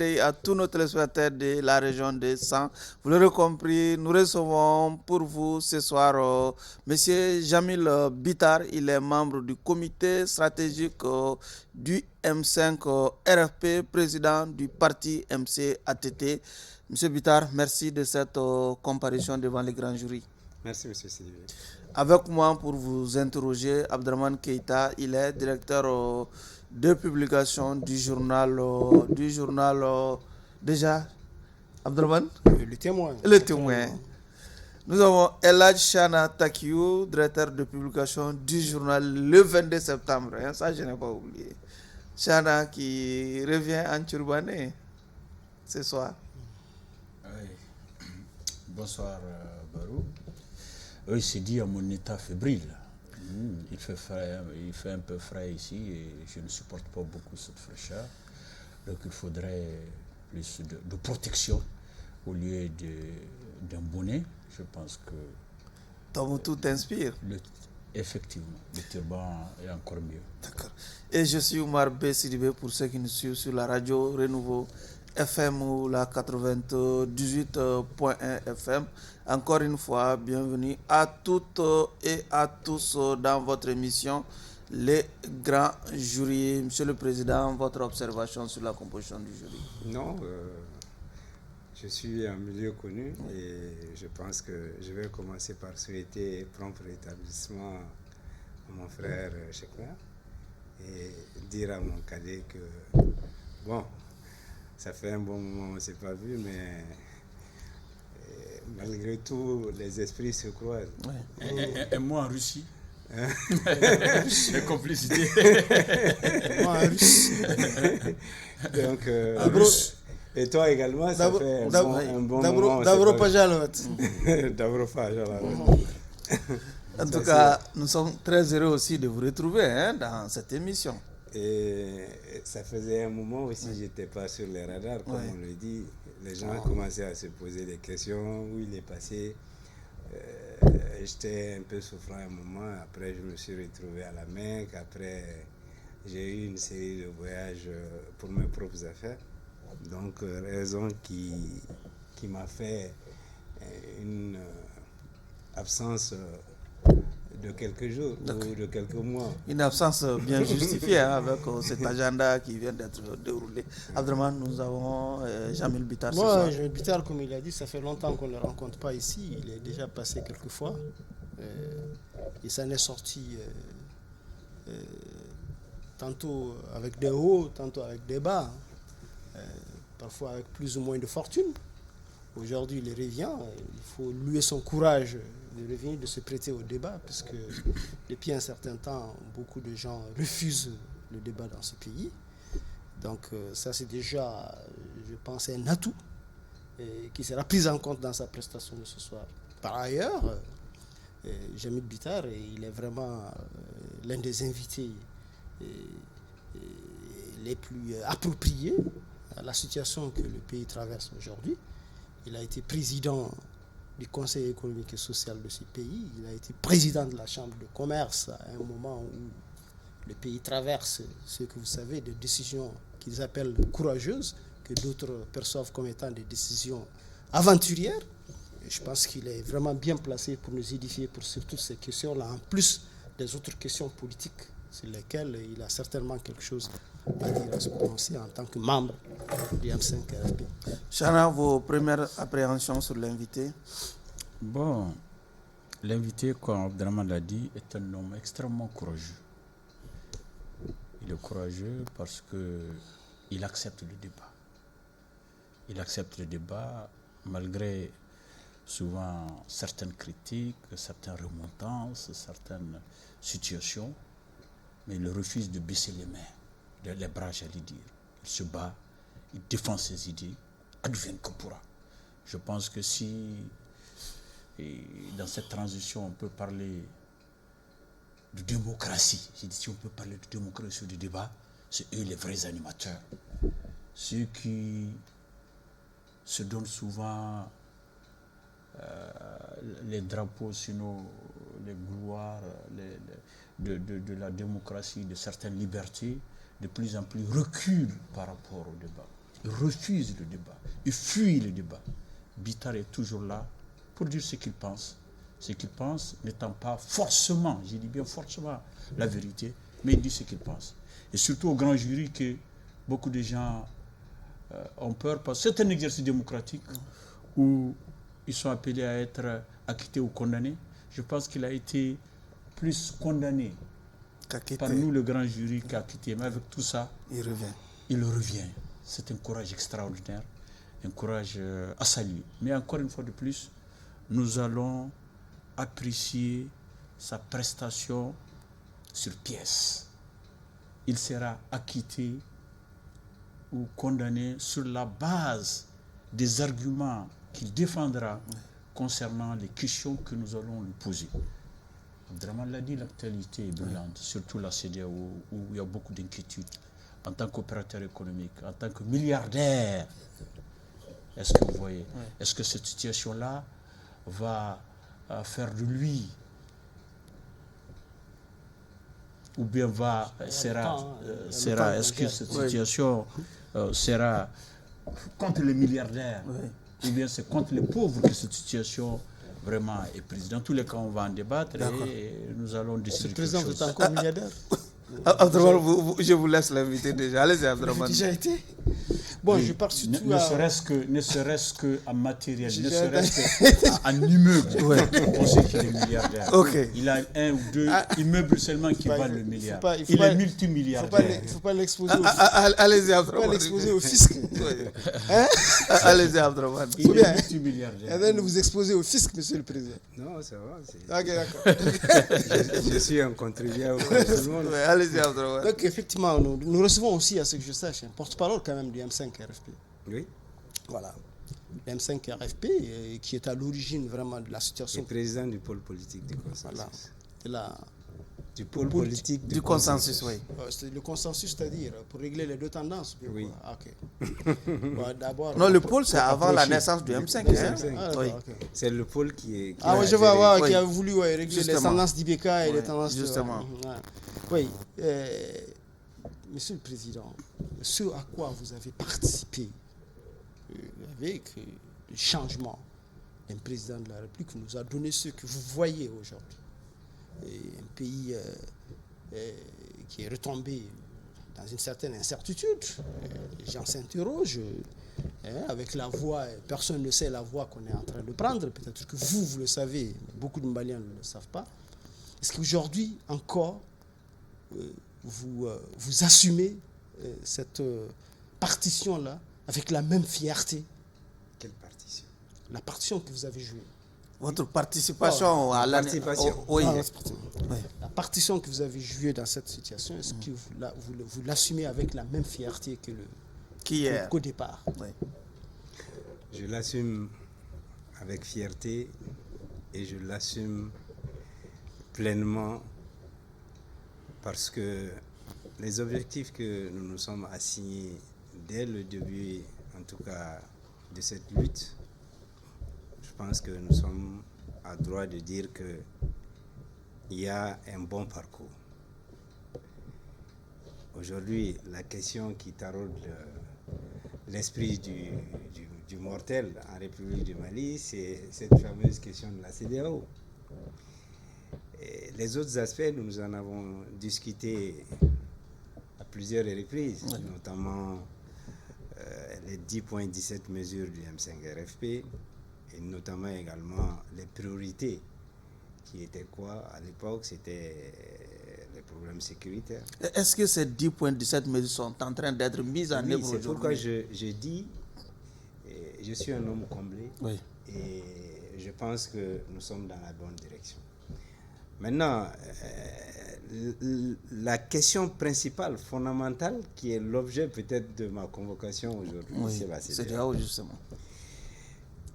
Et à tous nos téléspectateurs de la région de San. Vous l'aurez compris, nous recevons pour vous ce soir Monsieur Jamil Bitar. Il est membre du comité stratégique du M5 RFP, président du parti MC-ATT. Monsieur Bitar, merci de cette comparution devant les grands jurys. Merci, monsieur Sylvie. Avec moi pour vous interroger, Abdraman Keita, il est directeur de publication du journal déjà, Abdraman, Le témoin. le témoin. Nous avons Elad Chana Takiou, directeur de publication du journal le 22 septembre. Ça, je n'ai pas oublié. Chana qui revient en turbané ce soir. Oui. Bonsoir, Barou. Oui, c'est dit à mon état fébrile. Il fait un peu frais ici et je ne supporte pas beaucoup cette fraîcheur. Donc il faudrait plus de protection au lieu d'un bonnet. Je pense que... Donc tout t'inspire. Effectivement, le turban est encore mieux. D'accord. Et je suis Oumar B. Sidibé pour ceux qui nous suivent sur la radio Renouveau FM ou la 98.1 FM. Encore une fois, bienvenue à toutes et à tous dans votre émission Les Grands Jurys. Monsieur le Président, votre observation sur la composition du jury? Non, je suis un milieu connu et je pense que je vais commencer par souhaiter prompt rétablissement à mon frère Chekla et dire à mon cadet que, bon, ça fait un bon moment qu'on ne s'est pas vu, mais malgré tout, les esprits se croisent. Ouais. Et moi en Russie les complicités. Moi en Russie. Donc, et toi également, ça fait un bon moment. D'abord, pas jamais. D'abord, pas jamais. En tout cas, nous sommes très heureux aussi de vous retrouver dans cette émission. Et ça faisait un moment aussi, je n'étais pas sur les radars, comme on le dit. Les gens commençaient à se poser des questions, où il est passé. J'étais un peu souffrant un moment, après je me suis retrouvé à la Mecque, après j'ai eu une série de voyages pour mes propres affaires. Donc, raison qui m'a fait une absence de quelques jours ou de quelques mois. Une absence bien justifiée avec cet agenda qui vient d'être déroulé. Abdraman, nous avons Jamil Bitar. Moi, Jamil Bitar, comme il a dit, ça fait longtemps qu'on ne le rencontre pas ici. Il est déjà passé quelques fois. Et ça n'est sorti tantôt avec des hauts, tantôt avec des bas. Parfois avec plus ou moins de fortune. Aujourd'hui, il revient. Il faut louer son courage de revenir, de se prêter au débat, parce que depuis un certain temps, beaucoup de gens refusent le débat dans ce pays. Donc ça, c'est déjà, je pense, un atout qui sera pris en compte dans sa prestation de ce soir. Par ailleurs, Jamil Bitar, il est vraiment l'un des invités les plus appropriés à la situation que le pays traverse aujourd'hui. Il a été président du Conseil économique et social de ce pays. Il a été président de la Chambre de commerce à un moment où le pays traverse ce que vous savez, des décisions qu'ils appellent courageuses, que d'autres perçoivent comme étant des décisions aventurières. Et je pense qu'il est vraiment bien placé pour nous édifier sur toutes ces questions-là, en plus des autres questions politiques sur lesquelles il a certainement quelque chose à dire, à se prononcer en tant que membre du M5 RFP. Chana, vos premières appréhensions sur l'invité? Bon, l'invité, comme Abdraman l'a dit, est un homme extrêmement courageux. Il est courageux parce qu'il accepte le débat. Il accepte le débat malgré souvent certaines critiques, certaines remontances, certaines situations, mais il refuse de baisser les mains, les bras, j'allais dire. Il se bat, il défend ses idées, advienne que pourra. Je pense que si, dans cette transition, on peut parler de démocratie, j'ai dit si on peut parler de démocratie ou de débat, c'est eux les vrais animateurs. Ceux qui se donnent souvent les drapeaux, sinon les gloires de la démocratie, de certaines libertés, de plus en plus reculent par rapport au débat. il refuse le débat, il fuit le débat. Bitar est toujours là pour dire ce qu'il pense. Ce qu'il pense n'étant pas forcément, je dis bien forcément, la vérité, mais il dit ce qu'il pense. Et surtout au grand jury que beaucoup de gens ont peur parce que c'est un exercice démocratique où ils sont appelés à être acquittés ou condamnés. Je pense qu'il a été plus condamné par nous, le grand jury, qu'acquitté. Mais avec tout ça, il revient. C'est un courage extraordinaire, un courage à saluer. Mais encore une fois de plus, nous allons apprécier sa prestation sur pièce. Il sera acquitté ou condamné sur la base des arguments qu'il défendra concernant les questions que nous allons lui poser. Abdraman l'a dit, l'actualité est brûlante, surtout la CEDEAO où il y a beaucoup d'inquiétudes. En tant qu'opérateur économique, en tant que milliardaire, est-ce que vous voyez, est-ce que cette situation-là va faire de lui ou bien est-ce que cette situation sera contre les milliardaires ou bien c'est contre les pauvres que cette situation vraiment est prise. Dans tous les cas, on va en débattre et nous allons décider. Le président, vous êtes encore milliardaire? Abdraman, je vous laisse l'inviter déjà. Allez-y, Abdraman. Déjà été? Bon, je pars surtout ne serait-ce qu'en matériel, ne serait-ce qu'en immeuble, on sait qu'il est milliardaire. Okay. Il a un ou deux immeubles seulement qui valent le milliard. Il est multimilliardaire. Il ne faut pas l'exposer Allez-y, Abdraman. au fisc. Allez-y, Abdraman. Il est multimilliardaire. Ne vous exposez au fisc, monsieur le président. Non, ça va. Ok, d'accord. Je suis un contribuable comme tout le monde. Allez-y, Abdraman. Donc, effectivement, nous recevons aussi, à ce que je sache, un porte-parole quand même du M5 RFP. Oui. Voilà. Le M5 RFP, qui est à l'origine vraiment de la situation. Le président du pôle politique du consensus. Voilà. Du pôle politique du consensus, oui. C'est le consensus, c'est-à-dire pour régler les deux tendances. Oui. D'abord. Non, le pôle, c'est avant la naissance du M5. Oui. C'est le pôle qui est. Oui, je vois, qui a voulu régler les tendances d'IBK et les tendances. Justement. Oui. Monsieur le Président, ce à quoi vous avez participé avec le changement d'un président de la République nous a donné ce que vous voyez aujourd'hui. Un pays qui est retombé dans une certaine incertitude. Les gens s'interrogent avec la voie, personne ne sait la voie qu'on est en train de prendre. Peut-être que vous le savez, beaucoup de Maliens ne le savent pas. Est-ce qu'aujourd'hui encore, vous assumez cette partition-là avec la même fierté? Quelle partition? La partition que vous avez jouée. Votre participation à la participation. Oui. La partition que vous avez jouée dans cette situation, est-ce que vous l'assumez avec la même fierté qu'au départ? Oui. Je l'assume avec fierté et je l'assume pleinement parce que les objectifs que nous nous sommes assignés dès le début, en tout cas, de cette lutte, je pense que nous sommes à droit de dire qu'il y a un bon parcours. Aujourd'hui, la question qui taraude l'esprit du mortel en République du Mali, c'est cette fameuse question de la CEDEAO. Et les autres aspects, nous en avons discuté à plusieurs reprises, notamment les 10.17 mesures du M5 RFP, et notamment également les priorités qui étaient quoi à l'époque, c'était les problèmes sécuritaires. Est-ce que ces 10.17 mesures sont en train d'être mises en œuvre aujourd'hui? C'est pourquoi je dis, je suis un homme comblé et je pense que nous sommes dans la bonne direction. Maintenant, la question principale, fondamentale, qui est l'objet peut-être de ma convocation aujourd'hui, c'est la CEDEAO. Justement.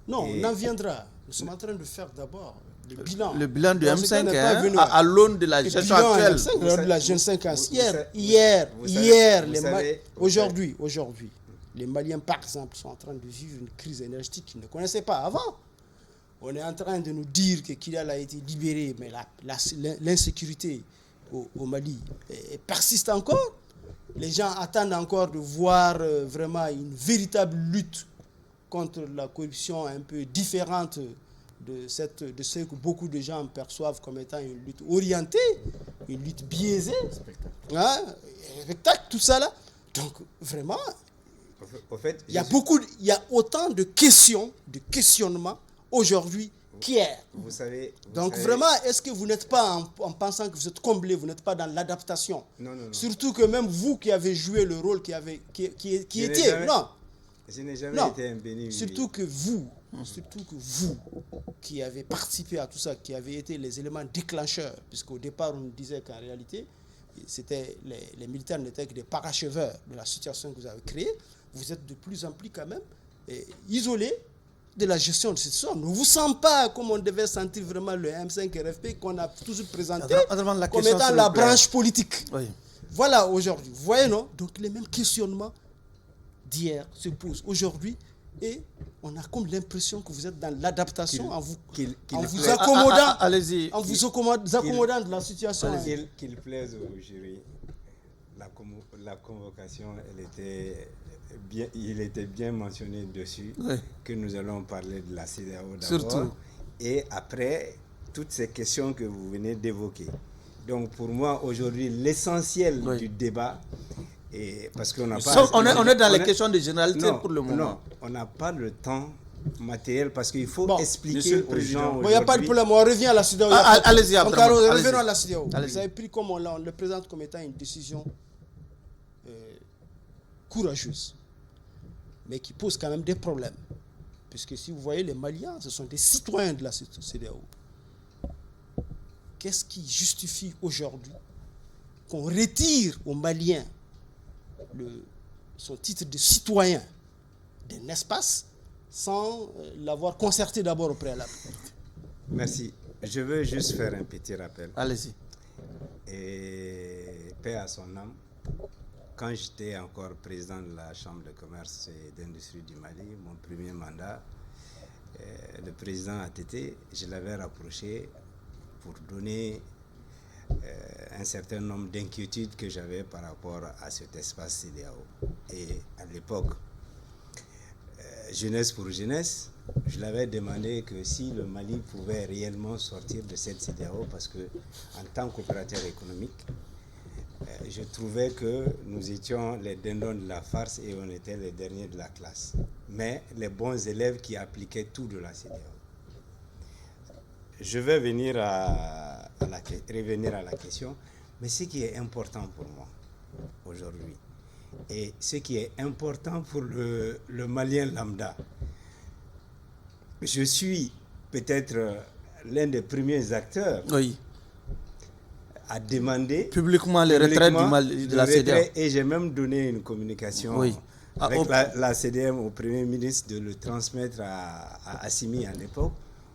Non, on en viendra. Nous sommes en train de faire d'abord le bilan. Le bilan du M5 à l'aune de la gestion actuelle. De la gestion aujourd'hui, les Maliens, par exemple, sont en train de vivre une crise énergétique qu'ils ne connaissaient pas avant. On est en train de nous dire que Kidal a été libéré, mais l'insécurité au Mali persiste encore. Les gens attendent encore de voir vraiment une véritable lutte contre la corruption un peu différente de ce que beaucoup de gens perçoivent comme étant une lutte orientée, une lutte biaisée, spectacle, tout ça là. Donc vraiment, Au fait, il y a autant de questions, de questionnements aujourd'hui qu'hier. Vous savez, Donc vraiment, est-ce que vous n'êtes pas en pensant que vous êtes comblé, vous n'êtes pas dans l'adaptation? Non, non, non. Surtout que même vous qui avez joué le rôle qui était... jamais- Non, Je n'ai jamais non. été un béni. Surtout que vous qui avez participé à tout ça, qui avez été les éléments déclencheurs, puisqu'au départ on nous disait qu'en réalité, c'était les militaires n'étaient que des paracheveurs de la situation que vous avez créée, vous êtes de plus en plus quand même isolés de la gestion de cette situation. On ne vous sent pas comme on devait sentir vraiment le M5 RFP qu'on a toujours présenté comme étant la branche politique. Oui. Voilà aujourd'hui, vous voyez non? Donc les mêmes questionnements d'hier se posent aujourd'hui et on a comme l'impression que vous êtes dans l'adaptation en vous accommodant, allez-y. en vous accommodant de la situation. Qu'il plaise au jury, la convocation, il était bien mentionné dessus, Oui. que nous allons parler de la CEDEAO d'abord. Surtout. Et après, toutes ces questions que vous venez d'évoquer. Donc pour moi, aujourd'hui, l'essentiel Oui. du débat, parce qu'on n'a Sauf, pas... on est dans les questions de généralité pour le moment. Non, on n'a pas le temps matériel parce qu'il faut Bon, expliquer aux gens Bon, il n'y a pas de problème, on revient à la CEDEAO. Allez-y, Abdraman, allez-y. Revenons à la CEDEAO. Allez-y. Vous avez pris comme on le présente comme étant une décision courageuse, mais qui pose quand même des problèmes. Puisque si vous voyez les Maliens, ce sont des citoyens de la CEDEAO. Qu'est-ce qui justifie aujourd'hui qu'on retire aux Maliens son titre de citoyen d'un espace sans l'avoir concerté d'abord au préalable? Merci. Je veux juste faire un petit rappel. Allez-y. Et paix à son âme. Quand j'étais encore président de la Chambre de commerce et d'industrie du Mali, mon premier mandat, le président ATT, je l'avais rapproché pour donner un certain nombre d'inquiétudes que j'avais par rapport à cet espace CEDEAO. Et à l'époque, jeunesse pour jeunesse, je l'avais demandé que si le Mali pouvait réellement sortir de cette CEDEAO, parce que en tant qu'opérateur économique, je trouvais que nous étions les dindons de la farce et on était les derniers de la classe. Mais les bons élèves qui appliquaient tout de la CEDEAO. Je vais revenir à la question, mais ce qui est important pour moi aujourd'hui, et ce qui est important pour le Malien lambda, je suis peut-être l'un des premiers acteurs Oui. à demander Publiquement le retrait de la CEDEAO. Et j'ai même donné une communication Oui. avec la CDM au Premier ministre de le transmettre à Assimi à l'époque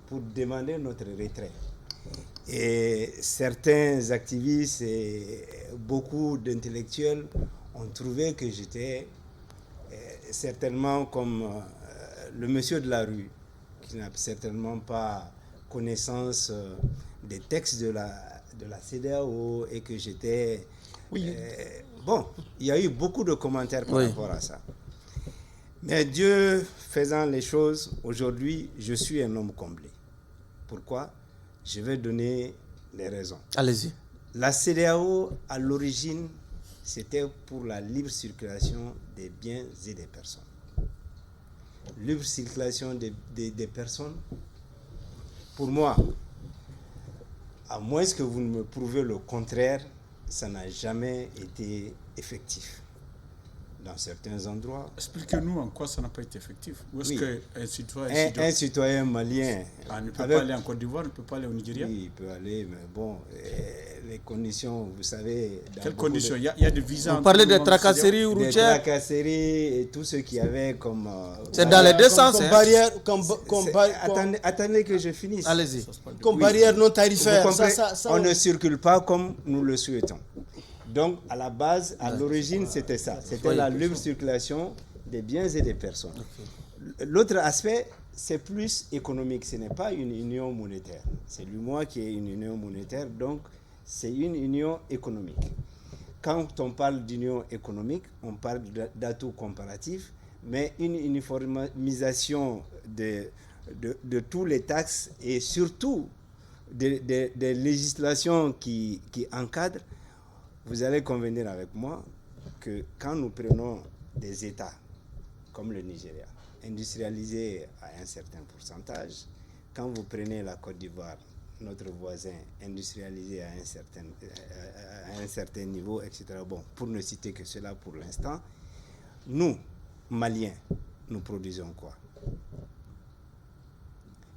pour demander notre retrait. Et certains activistes et beaucoup d'intellectuels ont trouvé que j'étais certainement comme le monsieur de la rue, qui n'a certainement pas connaissance des textes de la CEDEAO et que j'étais... Oui. Bon, il y a eu beaucoup de commentaires par rapport à ça. Mais Dieu faisant les choses, aujourd'hui, je suis un homme comblé. Pourquoi? Je vais donner les raisons. Allez-y. La CEDEAO, à l'origine, c'était pour la libre circulation des biens et des personnes. Libre circulation des personnes, pour moi, à moins que vous ne me prouvez le contraire, ça n'a jamais été effectif. Dans certains endroits. Expliquez-nous en quoi ça n'a pas été effectif. Où est-ce un citoyen malien ne peut pas aller en Côte d'Ivoire, ne peut pas aller au Nigeria? Oui, il peut aller, mais bon, les conditions, vous savez... Quelles conditions? Il y a des visas... Vous parlez des tracasseries routières? Des tracasseries et tout ce qu'il y avait comme... C'est dans les deux sens. Comme barrière... Attendez que je finisse. Allez-y. Comme barrière non tarifaire. On ne circule pas comme nous le souhaitons. Donc, à la base, à l'origine, c'était ça. C'était la libre circulation des biens et des personnes. Okay. L'autre aspect, c'est plus économique. Ce n'est pas une union monétaire. C'est l'UMOA qui est une union monétaire, donc c'est une union économique. quand on parle d'union économique, on parle d'atouts comparatifs, mais une uniformisation de tous les taxes et surtout des législations qui encadrent, vous allez convenir avec moi que quand nous prenons des États comme le Nigeria, industrialisés à un certain pourcentage, quand vous prenez la Côte d'Ivoire, notre voisin, industrialisé à un certain niveau, etc. Bon, pour ne citer que cela pour l'instant, nous, Maliens, nous produisons quoi?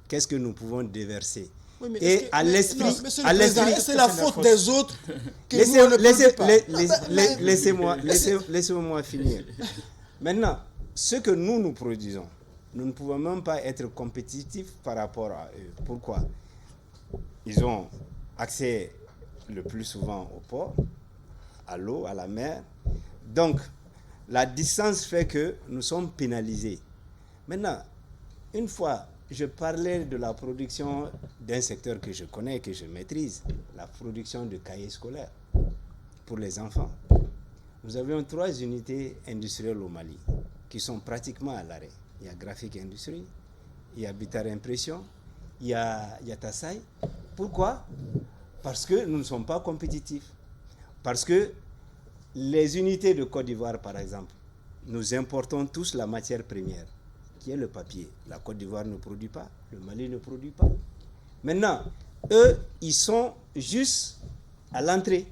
Qu'est-ce que nous pouvons déverser? Oui, mais et à l'esprit, c'est la faute des autres que nous on ne produit pas. Laissez-moi finir. Maintenant, ce que nous produisons, nous ne pouvons même pas être compétitifs par rapport à eux. Pourquoi? Ils ont accès le plus souvent au port, à l'eau, à la mer. Donc, la distance fait que nous sommes pénalisés. Maintenant, une fois, je parlais de la production d'un secteur que je connais, que je maîtrise, la production de cahiers scolaires pour les enfants. Nous avions 3 unités industrielles au Mali qui sont pratiquement à l'arrêt. Il y a Graphique Industrie, il y a Bitar Impression, il y a Tassai. Pourquoi? Parce que nous ne sommes pas compétitifs. Parce que les unités de Côte d'Ivoire, par exemple, nous importons tous la matière première, qui est le papier. La Côte d'Ivoire ne produit pas, le Mali ne produit pas. Maintenant, eux, ils sont juste à l'entrée.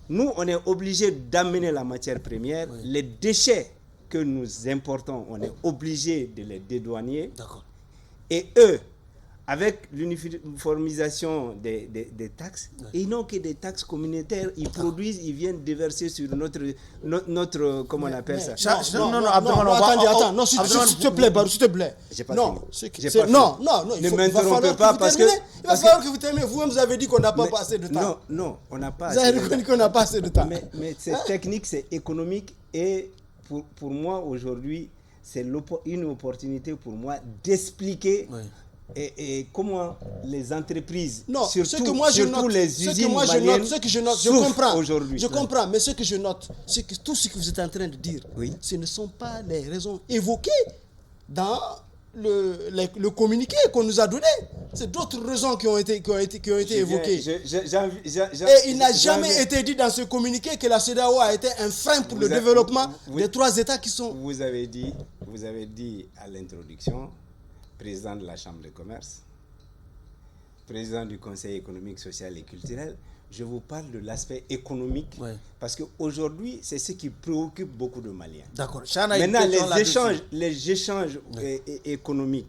Nous, on est obligé d'amener la matière première. Oui. Les déchets que nous importons, on est obligé de les dédouaner. D'accord. Et eux, avec l'uniformisation des taxes, ils n'ont que des taxes communautaires. Ils produisent, ils viennent déverser sur notre comment on appelle ça? Attends, s'il te plaît, s'il te plaît. J'ai pas fini. Non, ne m'interrompez pas parce que... Il va falloir que vous terminez. Vous-même, vous avez dit qu'on n'a pas assez de temps. Non, on n'a pas assez de temps. Vous avez reconnu qu'on n'a pas assez de temps. Mais c'est technique, c'est économique et pour moi, aujourd'hui, c'est une opportunité pour moi d'expliquer... Oui. Et comment les entreprises, surtout les usines maliennes, je comprends aujourd'hui. Je comprends, mais ce que je note, c'est que tout ce que vous êtes en train de dire, oui, ce ne sont pas les raisons évoquées dans le communiqué qu'on nous a donné. C'est d'autres raisons qui ont été évoquées. Et il n'a jamais été dit dans ce communiqué que la CEDEAO a été un frein pour le développement des 3 États qui sont... Vous avez dit à l'introduction, président de la Chambre de commerce, président du Conseil économique, social et culturel, je vous parle de l'aspect économique, oui, parce qu'aujourd'hui, c'est ce qui préoccupe beaucoup de Maliens. D'accord. Maintenant, les échanges oui, économiques,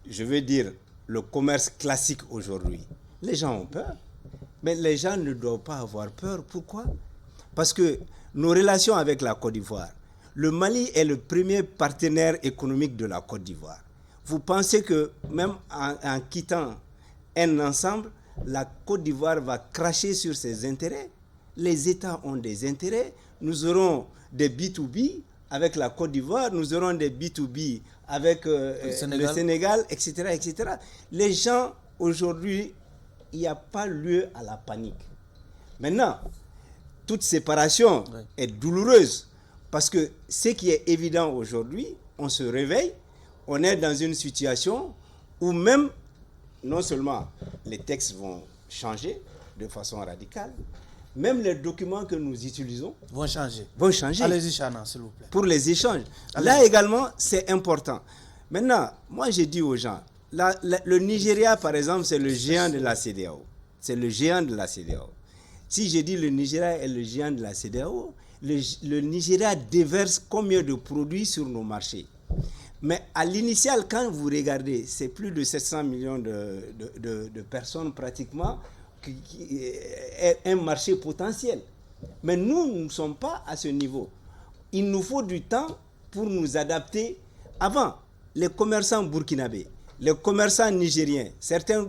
je veux dire, le commerce classique aujourd'hui, les gens ont peur, mais les gens ne doivent pas avoir peur. Pourquoi? Parce que nos relations avec la Côte d'Ivoire, le Mali est le premier partenaire économique de la Côte d'Ivoire. Vous pensez que même en quittant un ensemble, la Côte d'Ivoire va cracher sur ses intérêts? Les États ont des intérêts. Nous aurons des B2B avec la Côte d'Ivoire, nous aurons des B2B avec le Sénégal, etc., etc. Les gens, aujourd'hui, il n'y a pas lieu à la panique. Maintenant, toute séparation est douloureuse parce que ce qui est évident aujourd'hui, on se réveille, on est dans une situation où même, non seulement les textes vont changer de façon radicale, même les documents que nous utilisons vont changer. Allez-y, Chana, s'il vous plaît. Pour les échanges. Là également, c'est important. Maintenant, moi j'ai dit aux gens, le Nigeria, par exemple, c'est le géant de la CEDEAO. C'est le géant de la CEDEAO. Si j'ai dit le Nigeria est le géant de la CEDEAO, le Nigeria déverse combien de produits sur nos marchés? Mais à l'initial, quand vous regardez, c'est plus de 700 millions de personnes pratiquement, qui est un marché potentiel. Mais nous ne sommes pas à ce niveau. Il nous faut du temps pour nous adapter. Avant, les commerçants burkinabés, les commerçants nigériens, certains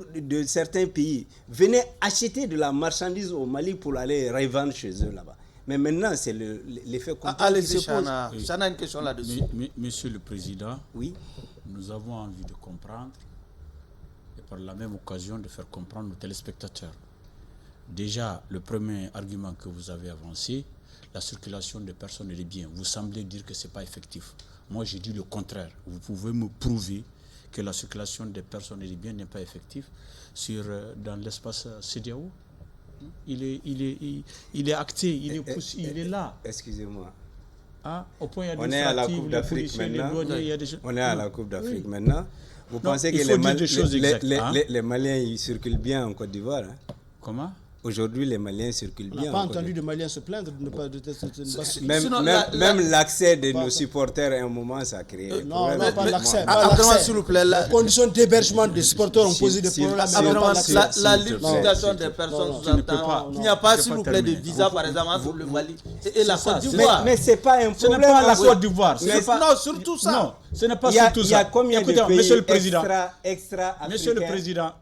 pays venaient acheter de la marchandise au Mali pour aller revendre chez eux là-bas. Mais maintenant, c'est l'effet contraire qui se pose. Chana a une question là-dessus. Monsieur le Président, oui, nous avons envie de comprendre et par la même occasion de faire comprendre aux téléspectateurs Déjà, le premier argument que vous avez avancé, la circulation des personnes et des biens, vous semblez dire que ce n'est pas effectif. Moi, j'ai dit le contraire. Vous pouvez me prouver que la circulation des personnes et des biens n'est pas effective dans l'espace CEDEAO. Il est acté, il est là. Excusez-moi. Au point On est à la Coupe d'Afrique maintenant. On est à la Coupe d'Afrique maintenant. Vous pensez que les Maliens ils circulent bien en Côte d'Ivoire? Comment? Aujourd'hui, les Maliens circulent bien. On n'a pas entendu de Maliens se plaindre de ne pas même l'accès de nos supporters, à un moment, ça a créé un problème. Non, pas l'accès. S'il vous plaît, les conditions d'hébergement des supporters ont posé des problèmes. La libre des personnes sous-entend. Il n'y a pas, s'il vous plaît, de visa, par exemple, entre le Mali et la Côte d'Ivoire. Mais ce n'est pas un problème. Ce n'est pas la Côte d'Ivoire. Non, surtout ça. Non, ce n'est pas surtout ça. Il y a combien de pays extra-africains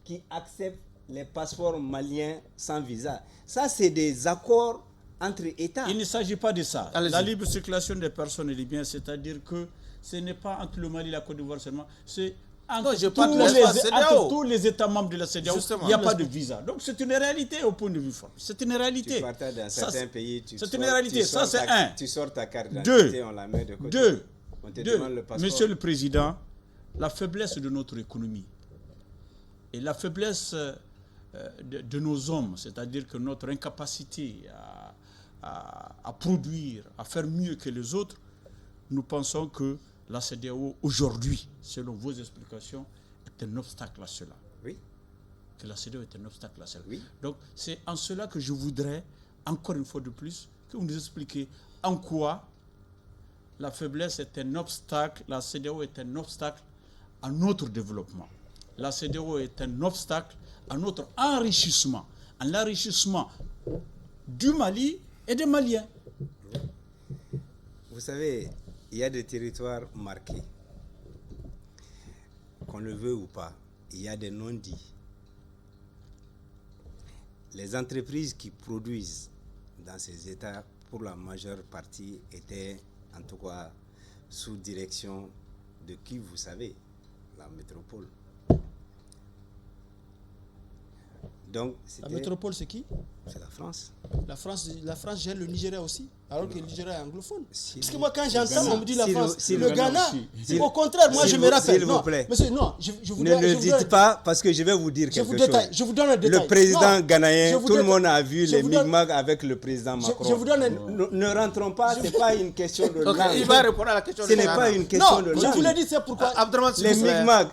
qui acceptent les passeports maliens sans visa? Ça, c'est des accords entre États. Il ne s'agit pas de ça. La libre circulation des personnes et des biens, c'est-à-dire que ce n'est pas entre le Mali et la Côte d'Ivoire seulement, c'est entre tous les États membres de la CEDEAO. Il n'y a pas de visa. Donc c'est une réalité au point de vue forme. C'est une réalité. Tu partages dans certains pays, c'est une réalité. Ça, c'est un. Tu sors ta carte d'identité, on la met de côté. On te demande le passeport. Monsieur le Président, la faiblesse de notre économie et la faiblesse de nos hommes, c'est-à-dire que notre incapacité à produire, à faire mieux que les autres, nous pensons que la CEDEAO aujourd'hui, selon vos explications, est un obstacle à cela. Oui. Que la CEDEAO est un obstacle à cela. Oui. Donc c'est en cela que je voudrais, encore une fois de plus, que vous nous expliquiez en quoi la faiblesse est un obstacle, la CEDEAO est un obstacle à notre développement. La CEDEAO est un obstacle à notre enrichissement, à l'enrichissement du Mali et des Maliens. Vous savez, il y a des territoires marqués. Qu'on le veut ou pas, il y a des non-dits. Les entreprises qui produisent dans ces États, pour la majeure partie, étaient en tout cas sous direction de qui, vous savez, la métropole. Donc, la métropole, c'est qui? C'est la France. La France gère le Nigeria aussi, alors que le Nigeria est anglophone. Parce que le, moi, quand j'entends, on me dit la France, le Ghana, au contraire, moi, je me rappelle. S'il vous plaît. Monsieur, non, je vous ne le dites pas, parce que je vais vous dire quelque chose. Je vous donne un détail. Le président ghanéen, tout le monde a vu les migmags avec le président Macron. Je vous donne ne rentrons pas, ce n'est pas une question de langue. Il va répondre à la question ce n'est pas une question de langue. Je vous l'ai dit, c'est pourquoi. Les migmags,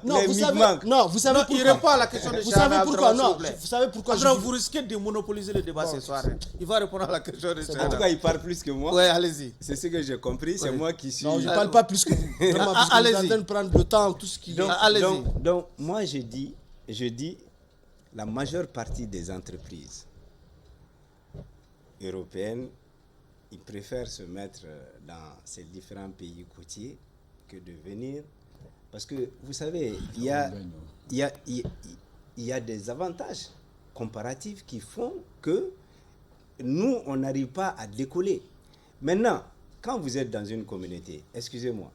non, vous savez pourquoi. Il répond à la question de Vous savez pourquoi, non. Vous savez pourquoi. Vous risquez de monopoliser le débat ce soir. Il va répondre à la question de En tout cas, il parle plus que moi. Oui, allez-y. C'est ce que j'ai compris. C'est moi qui suis. Non, je ne parle pas plus que vous. Vraiment, parce que vous êtes en train de prendre le temps, tout ce qui. Donc, moi, je dis, la majeure partie des entreprises européennes, ils préfèrent se mettre dans ces différents pays côtiers que de venir. Parce que, vous savez, il y a des avantages comparatifs qui font que nous, on n'arrive pas à décoller. Maintenant, quand vous êtes dans une communauté, excusez-moi,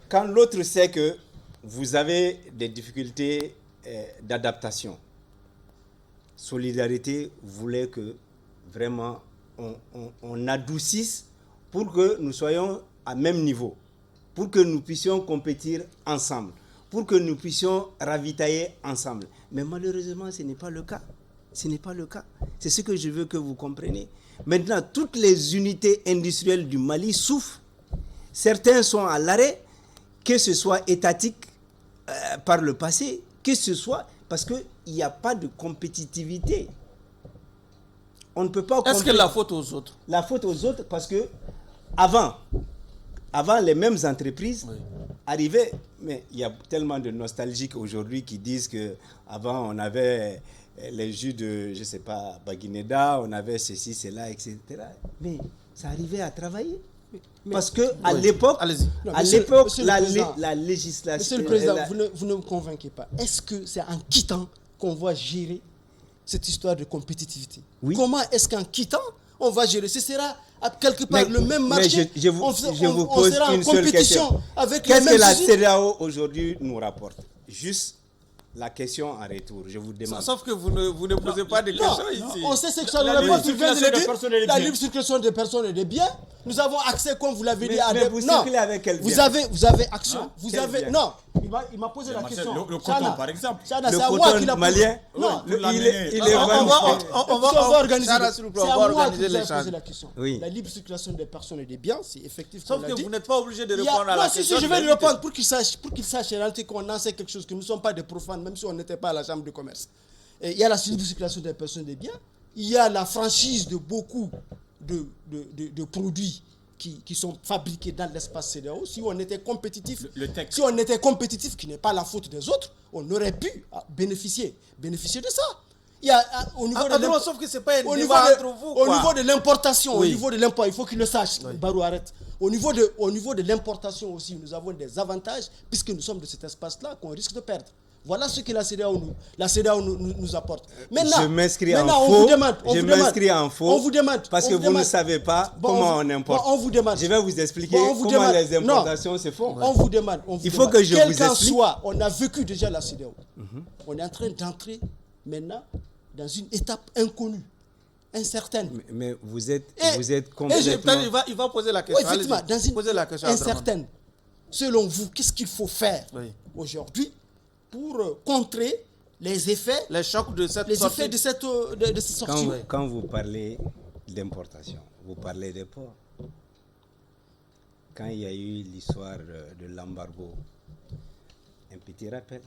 quand l'autre sait que vous avez des difficultés d'adaptation, Solidarité voulait que vraiment on adoucisse pour que nous soyons à même niveau, pour que nous puissions compétir ensemble, pour que nous puissions ravitailler ensemble. Mais malheureusement, ce n'est pas le cas. Ce n'est pas le cas. C'est ce que je veux que vous compreniez. Maintenant, toutes les unités industrielles du Mali souffrent. Certains sont à l'arrêt, que ce soit étatique par le passé, que ce soit parce qu'il n'y a pas de compétitivité. On ne peut pas... Est-ce que la faute aux autres? La faute aux autres parce que avant les mêmes entreprises arrivaient, mais il y a tellement de nostalgiques aujourd'hui qui disent qu'avant on avait les jus de, je ne sais pas, Baguineda, on avait ceci, cela, etc. Mais ça arrivait à travailler. Parce que à l'époque, la législation... Monsieur le Président, vous ne me convainquez pas. Est-ce que c'est en quittant qu'on va gérer cette histoire de compétitivité? Oui. Comment est-ce qu'en quittant, on va gérer? Ce sera à quelque part le même marché. Je vous pose une seule question. Avec Qu'est-ce que la CEDEAO aujourd'hui nous rapporte? Juste la question en retour, je vous demande. Sauf que vous ne posez pas de questions ici. On sait ce que ça nous La répond. Tu libre viens de circulation le des dire. personnes et des La biens. libre circulation des personnes et des biens. Nous avons accès, comme vous l'avez dit, à Mais des... vous Non, circulez avec quel vous bien? avez action. Hein? Vous Quel avez... bien? Non, il m'a posé la Marcel, question. le coton, Chana, par exemple. Chana, Le c'est à moi coton qu'il a posé. malien, Non, il l'amener. est On va organiser. Chana, s'il vous plaît, C'est on à va moi organiser qu'il a l'échange. posé la question. Oui. La libre circulation des personnes et des biens, c'est effectif. Sauf on l'a que dit. vous n'êtes pas obligé de Il y a- répondre à non, la si, question. je vais de lui l'invité. répondre pour qu'il sache en réalité qu'on en sait quelque chose, que nous ne sommes pas des profanes, même si on n'était pas à la chambre de commerce. Et il y a la libre circulation des personnes et des biens, il y a la franchise de beaucoup de produits qui sont fabriqués dans l'espace CEDEAO. Si on était compétitif, qui n'est pas la faute des autres, on aurait pu bénéficier de ça. Il y a au niveau de non, sauf que c'est pas un au débat niveau de, entre vous. au quoi. niveau de l'importation, Oui. au niveau de l'import, il faut qu'il le sache. Barou, arrête. Au niveau de l'importation aussi, nous avons des avantages puisque nous sommes de cet espace-là qu'on risque de perdre. Voilà ce que la CEDEAO nous apporte. Maintenant, Je m'inscris en maintenant, faux. on vous demande. Je m'inscris en faux. On vous demande. Parce on que vous vous ne demande. savez pas Bon, comment on importe. Bon, on vous demande. Je vais vous expliquer Bon, on vous comment demande. les importations se font. On vous demande. Il faut que je Quel vous qu'en explique. soit, on a vécu déjà la CEDEAO. On est en train d'entrer maintenant dans une étape inconnue, incertaine. Mais vous êtes peut-être complètement... Il va poser la Oui, question. effectivement, Allez-y. dans une Posez la question à Abdraman. incertaine. Selon vous, qu'est-ce qu'il faut faire Oui. aujourd'hui pour contrer les effets, Les chocs de cette sortie. de cette sortie? Quand vous parlez d'importation, vous parlez des ports. Quand il y a eu l'histoire de l'embargo, un petit rappel,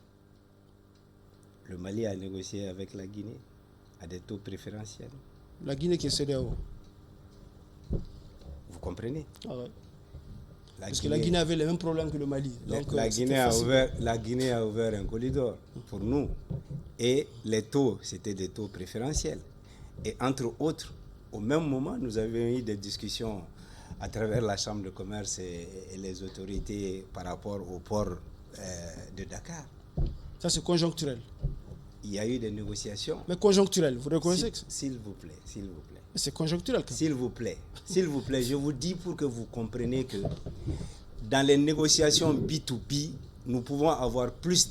le Mali a négocié avec la Guinée à des taux préférentiels. La Guinée qui est CEDEAO. Vous comprenez? Ah ouais. Parce que la Guinée avait les mêmes problèmes que le Mali. Donc, La c'était Guinée facile. a ouvert un corridor pour nous. Et les taux, c'était des taux préférentiels. Et entre autres, au même moment, nous avions eu des discussions à travers la Chambre de commerce et les autorités par rapport au port de Dakar. Ça, c'est conjoncturel. Il y a eu des négociations. Mais conjoncturel, vous reconnaissez que S'il vous plaît, s'il vous plaît. c'est conjoncturel. Quand même. S'il vous plaît, je vous dis pour que vous compreniez que dans les négociations B2B, nous pouvons avoir plus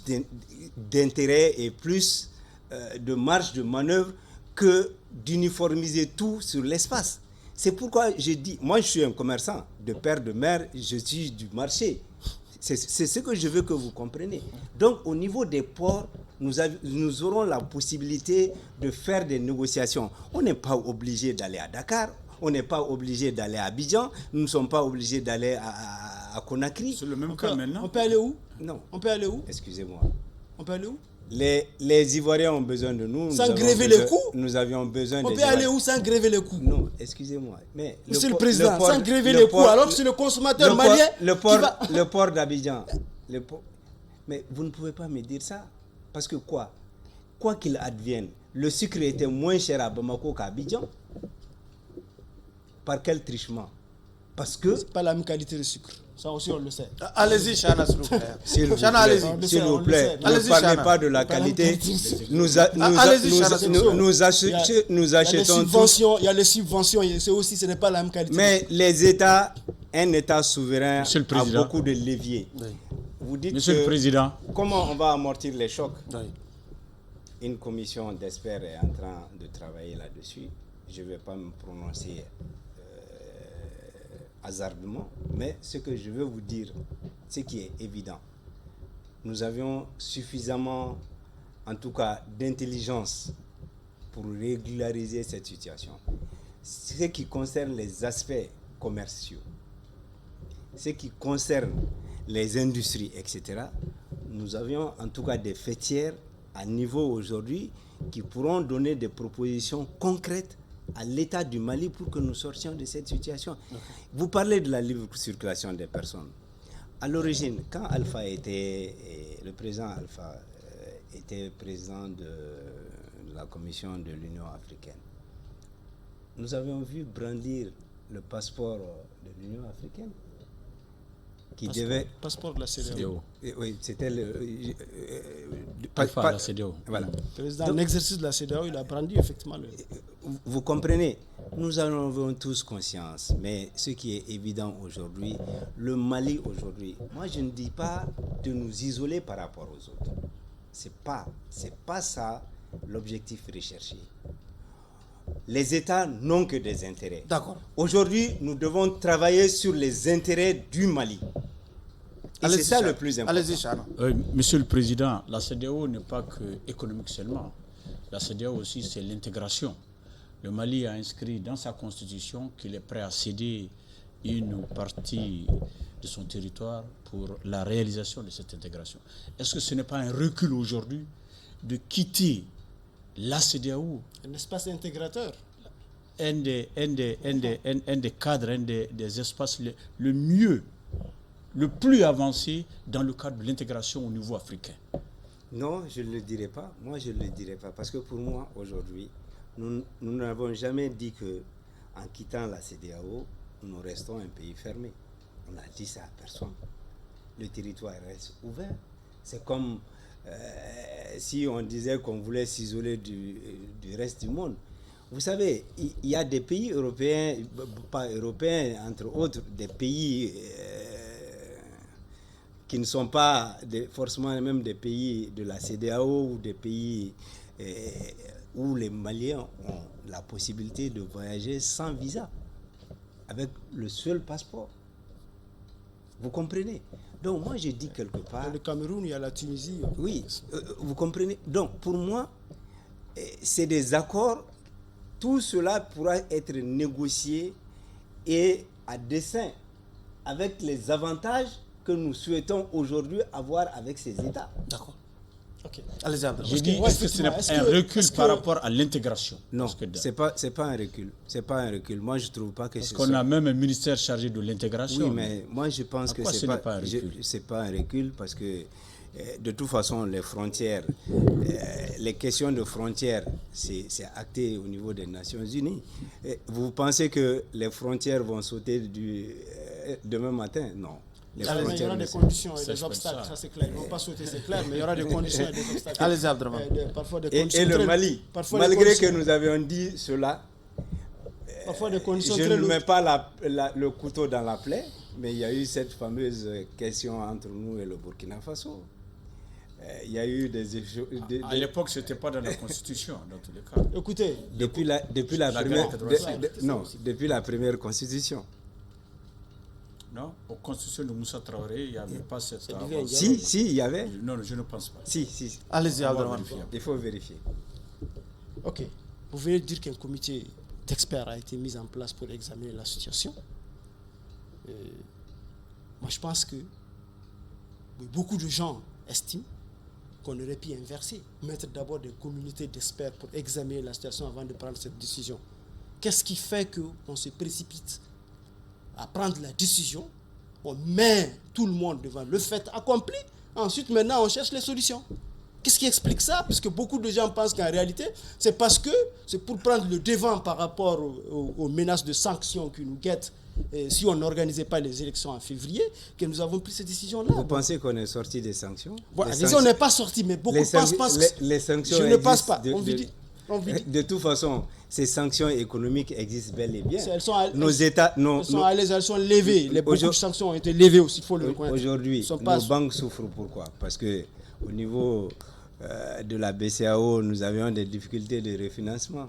d'intérêt et plus de marge de manœuvre que d'uniformiser tout sur l'espace. C'est pourquoi je dis, moi je suis un commerçant de père de mère, je suis du marché. C'est ce que je veux que vous compreniez. Donc au niveau des ports, nous aurons la possibilité de faire des négociations. On n'est pas obligé d'aller à Dakar, on n'est pas obligé d'aller à Abidjan, nous ne sommes pas obligés d'aller à Conakry. C'est le même cas maintenant. On peut aller où? Non, On peut aller où? excusez-moi. On peut aller où? Les Ivoiriens ont besoin de nous. Sans nous avons gréver besoin- les coûts. Nous avions besoin On des peut aller Ivoiriens. où sans gréver les coûts? Non, excusez-moi. Mais Monsieur le port- Président, port- sans gréver le les coûts, port- alors que c'est le consommateur le port- malien le qui port, va... le port d'Abidjan. Mais vous ne pouvez pas me dire ça. Parce que quoi qu'il advienne, le sucre était moins cher à Bamako qu'à Abidjan. Par quel trichement? Parce que... C'est pas la même qualité de sucre. Ça aussi, on le sait. Allez-y, Chana, s'il vous plaît. S'il vous Chana, plaît, allez-y. On le s'il sait, vous on le plaît, sait. ne Allez-y, parlez Chana. pas de la Pas la qualité. qualité. Allez-y, Chana, c'est bon. Nous achetons tout. Il y a les subventions, c'est aussi, ce n'est pas la même qualité. Mais les États, un État souverain Monsieur le a Président. beaucoup de leviers. Oui. Vous dites Monsieur le Président, comment on va amortir les chocs? Oui. Une commission d'experts est en train de travailler là-dessus. Je ne vais pas me prononcer hasardement, mais ce que je veux vous dire, ce qui est évident, nous avions suffisamment, en tout cas, d'intelligence pour régulariser cette situation. Ce qui concerne les aspects commerciaux, ce qui concerne les industries, etc., nous avions en tout cas des fêtières à niveau aujourd'hui qui pourront donner des propositions concrètes à l'État du Mali pour que nous sortions de cette situation. Vous parlez de la libre circulation des personnes. À l'origine, quand le président Alpha était président de la Commission de l'Union africaine, nous avions vu brandir le passeport de l'Union africaine qui devait... Passeport de la CEDEAO. CEDEAO. Oui, c'était le... Alpha, la CEDEAO. Voilà. Le président, en exercice de la CEDEAO, il a brandi effectivement le... Vous comprenez, nous en avons tous conscience, mais ce qui est évident aujourd'hui, le Mali aujourd'hui, moi je ne dis pas de nous isoler par rapport aux autres. C'est pas ça l'objectif recherché. Les États n'ont que des intérêts. D'accord. Aujourd'hui, nous devons travailler sur les intérêts du Mali. Et c'est ça le plus important. Allez-y, Chano. Monsieur le Président, la CEDEAO n'est pas que économique seulement. La CEDEAO aussi, c'est l'intégration. Le Mali a inscrit dans sa constitution qu'il est prêt à céder une partie de son territoire pour la réalisation de cette intégration. Est-ce que ce n'est pas un recul aujourd'hui de quitter la CEDEAO, Un espace intégrateur. un des cadres, un des espaces le mieux, le plus avancé dans le cadre de l'intégration au niveau africain? Non, je ne le dirai pas. Moi, je ne le dirai pas. Parce que pour moi, aujourd'hui, nous n'avons jamais dit que en quittant la CEDEAO, nous restons un pays fermé. On a dit ça à personne. Le territoire reste ouvert. C'est comme si on disait qu'on voulait s'isoler du reste du monde. Vous savez, il y a des pays européens, pas européens, entre autres, des pays qui ne sont pas forcément même des pays de la CEDEAO ou des pays où les Maliens ont la possibilité de voyager sans visa, avec le seul passeport. Vous comprenez? Donc moi je dis quelque part... Dans le Cameroun, il y a la Tunisie. Oui, vous comprenez? Donc pour moi, c'est des accords. Tout cela pourra être négocié et à dessein avec les avantages que nous souhaitons aujourd'hui avoir avec ces États. D'accord. Ok. Allez-y, Je dis, est-ce que ce n'est pas un recul par rapport à l'intégration? Non, c'est pas un recul. C'est pas un recul. Moi, je trouve pas que Parce qu'on a même un ministère chargé de l'intégration. Oui, mais moi, je pense que c'est pas un recul parce que de toute façon, les frontières, les questions de frontières, c'est acté au niveau des Nations Unies. Vous pensez que les frontières vont sauter demain matin? Non. Il y aura des conditions et des obstacles, ça c'est clair. Ils ne vont pas sauter, c'est clair, mais il y aura des conditions et des obstacles. Allez-y, Abdraman. Et le Mali, malgré que nous avions dit cela, je ne mets pas le couteau dans la plaie, mais il y a eu cette fameuse question entre nous et le Burkina Faso. Il y a eu des échanges. À l'époque, ce n'était pas dans la Constitution, dans tous les cas. Écoutez, depuis la première Constitution. Non, aux constitutions de Moussa Traoré, il n'y avait pas cette... Si, il y avait. Non, je ne pense pas. Si. Allez-y, Abdraman. Il faut vérifier. Ok. Vous venez de dire qu'un comité d'experts a été mis en place pour examiner la situation. Moi, je pense que beaucoup de gens estiment qu'on aurait pu inverser, mettre d'abord des communautés d'experts pour examiner la situation avant de prendre cette décision. Qu'est-ce qui fait qu'on se précipite à prendre la décision, on met tout le monde devant le fait accompli, ensuite maintenant on cherche les solutions? Qu'est-ce qui explique ça? Puisque beaucoup de gens pensent qu'en réalité, c'est parce que c'est pour prendre le devant par rapport aux menaces de sanctions qui nous guettent si on n'organisait pas les élections en février, que nous avons pris cette décision-là. Vous pensez qu'on est sorti des sanctions? On n'est pas sorti, mais beaucoup pensent que les sanctions je ne pense pas. De toute façon, ces sanctions économiques existent bel et bien. Elles sont elles sont levées. Beaucoup de sanctions ont été levées aussi, il faut le reconnaître. Aujourd'hui, nos banques souffrent. Pourquoi? Parce qu'au niveau de la BCEAO, nous avions des difficultés de refinancement.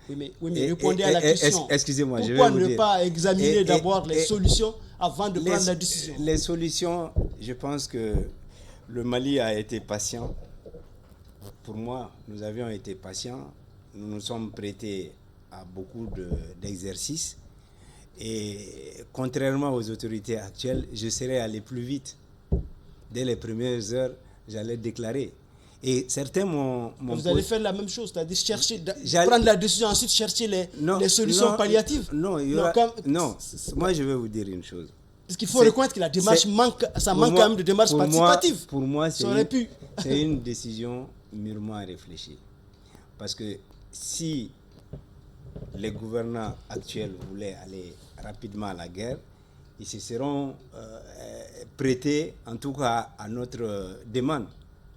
Oui, mais répondez à la question. Excusez-moi, je vais pourquoi vous ne dire. pas examiner d'abord les solutions avant de prendre la décision? Les solutions, je pense que le Mali a été patient. Pour moi, nous avions été patients. Nous nous sommes prêtés à beaucoup d'exercices. Et contrairement aux autorités actuelles, je serais allé plus vite. Dès les premières heures, j'allais déclarer. Et certains m'ont... Vous allez faire la même chose, c'est-à-dire prendre la décision, ensuite chercher les solutions palliatives. Non, moi je vais vous dire une chose. Parce qu'il faut reconnaître que la démarche manque quand même de démarche participative. Pour moi, c'est une décision mûrement réfléchie. Parce que si les gouvernants actuels voulaient aller rapidement à la guerre, ils se seront prêtés, en tout cas, à notre demande,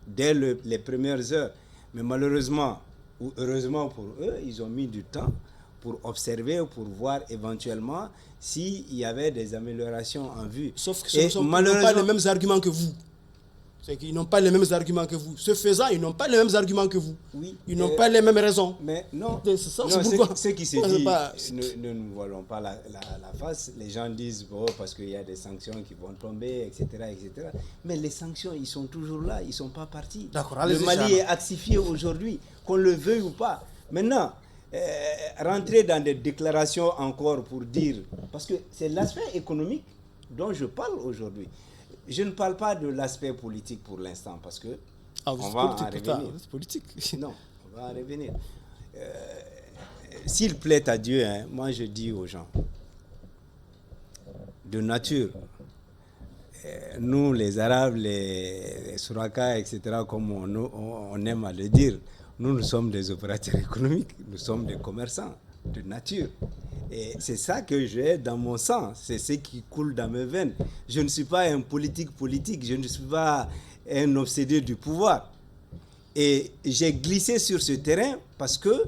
dès les premières heures. Mais malheureusement, ou heureusement pour eux, ils ont mis du temps pour observer, pour voir éventuellement s'il y avait des améliorations en vue. Sauf que ce ne sont pas les mêmes arguments que vous. C'est qu'ils n'ont pas les mêmes arguments que vous. Ce faisant, ils n'ont pas les mêmes arguments que vous. Oui. Ils n'ont pas les mêmes raisons. Mais non, C'est ça, non, c'est pourquoi. ce qui se C'est dit, pas- ne nous voilons pas la face. Les gens disent, bon, parce qu'il y a des sanctions qui vont tomber, etc., etc. Mais les sanctions, ils sont toujours là, ils ne sont pas partis. D'accord, Le allez-y, Mali Chana. est axifié aujourd'hui, qu'on le veuille ou pas. Maintenant, rentrer dans des déclarations encore pour dire, parce que c'est l'aspect économique dont je parle aujourd'hui. Je ne parle pas de l'aspect politique pour l'instant, parce que Ah, on vous êtes va en politique, pourtant, revenir. vous êtes politique. Non, on va en revenir. S'il plaît à Dieu, hein, moi je dis aux gens, de nature, nous les Arabes, les Souraka, etc., comme on aime à le dire, nous sommes des opérateurs économiques, nous sommes des commerçants de nature. Et c'est ça que j'ai dans mon sang, c'est ce qui coule dans mes veines. Je ne suis pas un politique, je ne suis pas un obsédé du pouvoir. Et j'ai glissé sur ce terrain parce qu'il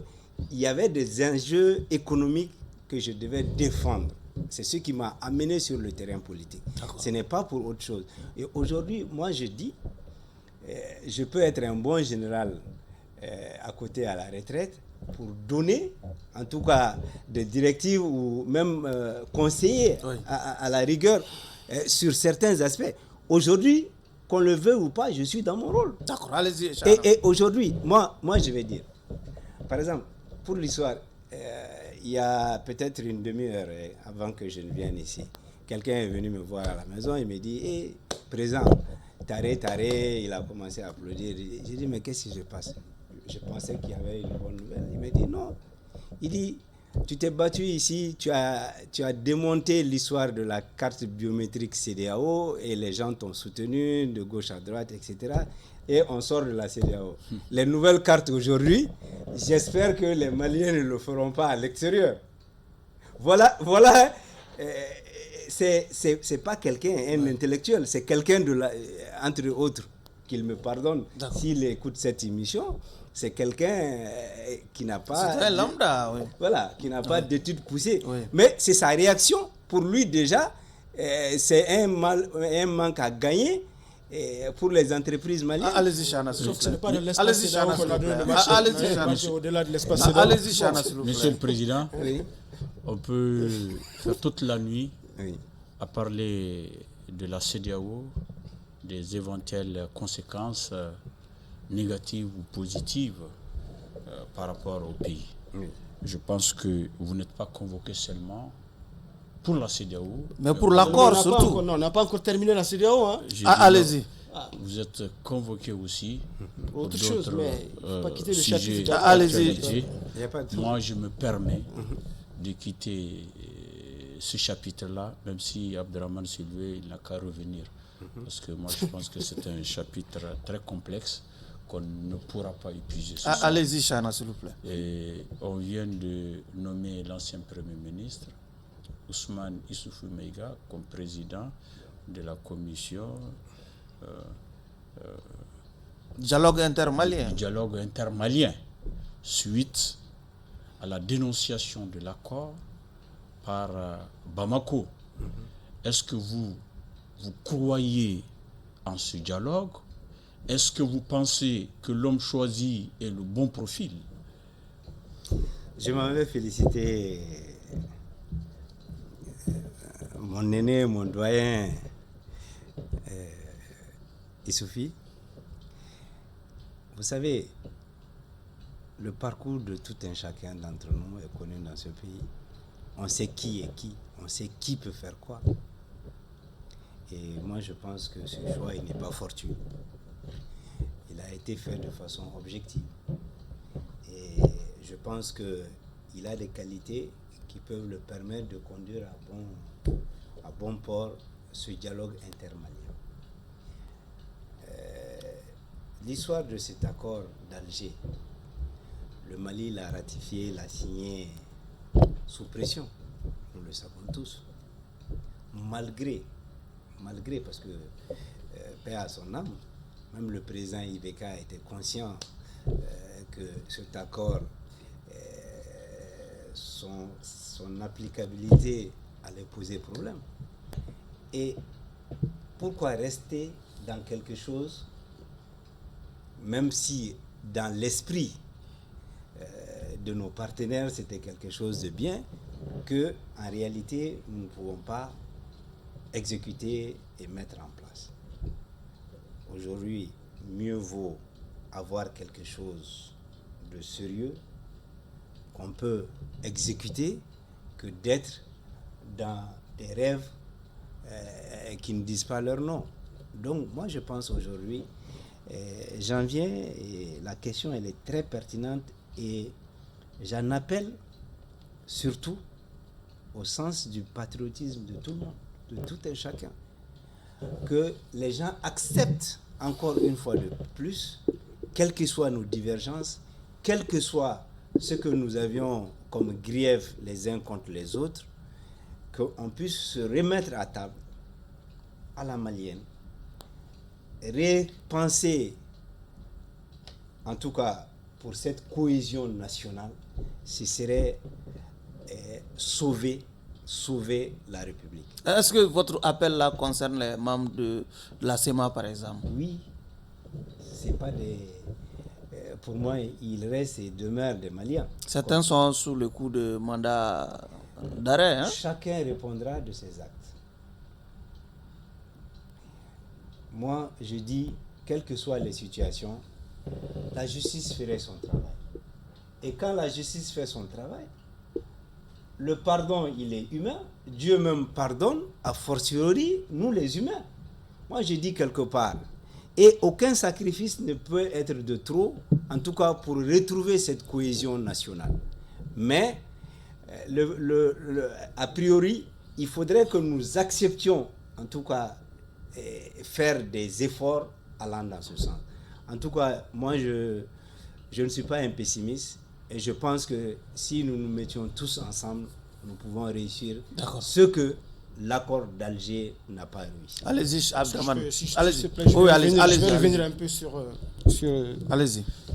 y avait des enjeux économiques que je devais défendre. C'est ce qui m'a amené sur le terrain politique. Ce n'est pas pour autre chose. Et aujourd'hui, moi je dis, je peux être un bon général à côté à la retraite pour donner, en tout cas, des directives ou même conseiller Oui. à la rigueur sur certains aspects. Aujourd'hui, qu'on le veuille ou pas, je suis dans mon rôle. D'accord, allez-y, Chana. Et aujourd'hui, moi, je vais dire, par exemple, pour l'histoire, il y a peut-être une demi-heure avant que je ne vienne ici, quelqu'un est venu me voir à la maison, il me dit, hé, présent, taré, il a commencé à applaudir. J'ai dit, mais qu'est-ce qui se passe? Je pensais qu'il y avait une bonne nouvelle. Il me dit, non. Il dit, tu t'es battu ici, tu as démonté l'histoire de la carte biométrique CEDEAO et les gens t'ont soutenu de gauche à droite, etc. Et on sort de la CEDEAO. Les nouvelles cartes aujourd'hui, j'espère que les Maliens ne le feront pas à l'extérieur. Voilà, c'est pas quelqu'un, un intellectuel, c'est quelqu'un entre autres, qu'il me pardonne s'il écoute cette émission. C'est quelqu'un qui n'a pas... C'est un lambda, oui. Voilà, qui n'a pas d'études poussées. Oui. Mais c'est sa réaction. Pour lui, déjà, c'est un manque à gagner pour les entreprises maliennes. Allez-y, Chana, s'il vous Sauf que ce n'est plaît. pas de l'espace Allez-y, CEDEAO Chana, qu'on s'il a vous donné plaît. le marché. Allez-y, On est Chana. passé au-delà de l'espace CEDEAO. Allez-y, Chana, s'il vous plaît. Monsieur le Président, Oui. on peut faire toute la nuit Oui. à parler de la CEDEAO, des éventuelles conséquences négatives ou positives par rapport au pays. Oui. Je pense que vous n'êtes pas convoqué seulement pour la CEDEAO. Mais pour l'accord, On surtout. n'a pas encore terminé la CEDEAO. Hein. J'ai dit, Allez-y. vous êtes convoqué aussi pour Autre chose, d'autres mais il ne faut pas quitter le sujets chapitre. Ah, allez-y. d'actualité. Il n'y a pas de... Moi, je me permets de quitter ce chapitre-là, même si Abderrahmane Sylvé, il n'a qu'à revenir. Parce que moi, je pense que c'est un chapitre très complexe qu'on ne pourra pas épuiser ce soir. Allez-y, Chana, s'il vous plaît. Et on vient de nommer l'ancien Premier ministre, Ousmane Issoufou Maïga, comme président de la commission Dialogue intermalien. du dialogue intermalien, suite à la dénonciation de l'accord par Bamako. Est-ce que vous croyez en ce dialogue? Est-ce que vous pensez que l'homme choisi est le bon profil? Je m'en vais féliciter mon aîné, mon doyen, Issoufi. Vous savez, le parcours de tout un chacun d'entre nous est connu dans ce pays. On sait qui est qui, on sait qui peut faire quoi. Et moi, je pense que ce choix, il n'est pas fortuit. Il a été fait de façon objective. Et je pense qu'il a des qualités qui peuvent le permettre de conduire à bon port ce dialogue intermalien. L'histoire de cet accord d'Alger, le Mali l'a ratifié, l'a signé sous pression, nous le savons tous. Malgré parce que paix à son âme, même le président Ibeka était conscient que cet accord, son applicabilité allait poser problème. Et pourquoi rester dans quelque chose, même si dans l'esprit de nos partenaires c'était quelque chose de bien, que en réalité nous ne pouvons pas exécuter et mettre en place. Aujourd'hui, mieux vaut avoir quelque chose de sérieux qu'on peut exécuter que d'être dans des rêves qui ne disent pas leur nom. Donc moi je pense aujourd'hui, j'en viens, et la question elle est très pertinente, et j'en appelle surtout au sens du patriotisme de tout le monde, de tout un chacun, que les gens acceptent encore une fois de plus, quelles que soient nos divergences, quel que soit ce que nous avions comme grief les uns contre les autres, qu'on puisse se remettre à table à la malienne, repenser, en tout cas pour cette cohésion nationale, ce serait sauver la République. Est-ce que votre appel là concerne les membres de la SEMA par exemple? Oui, c'est pas des... pour moi, il reste et demeure des Maliens. Certains sont sous le coup de mandat d'arrêt. Hein? Chacun répondra de ses actes. Moi, je dis, quelles que soient les situations, la justice ferait son travail. Et quand la justice fait son travail, le pardon, il est humain. Dieu même pardonne, a fortiori, nous les humains. Moi, je dis quelque part, et aucun sacrifice ne peut être de trop, en tout cas pour retrouver cette cohésion nationale. Mais, a priori, il faudrait que nous acceptions, en tout cas, faire des efforts allant dans ce sens. En tout cas, moi, je ne suis pas un pessimiste, et je pense que si nous nous mettions tous ensemble, nous pouvons réussir ce que l'accord d'Alger n'a pas réussi. Allez-y, Abdraman. Allez-y. Je vais revenir un peu sur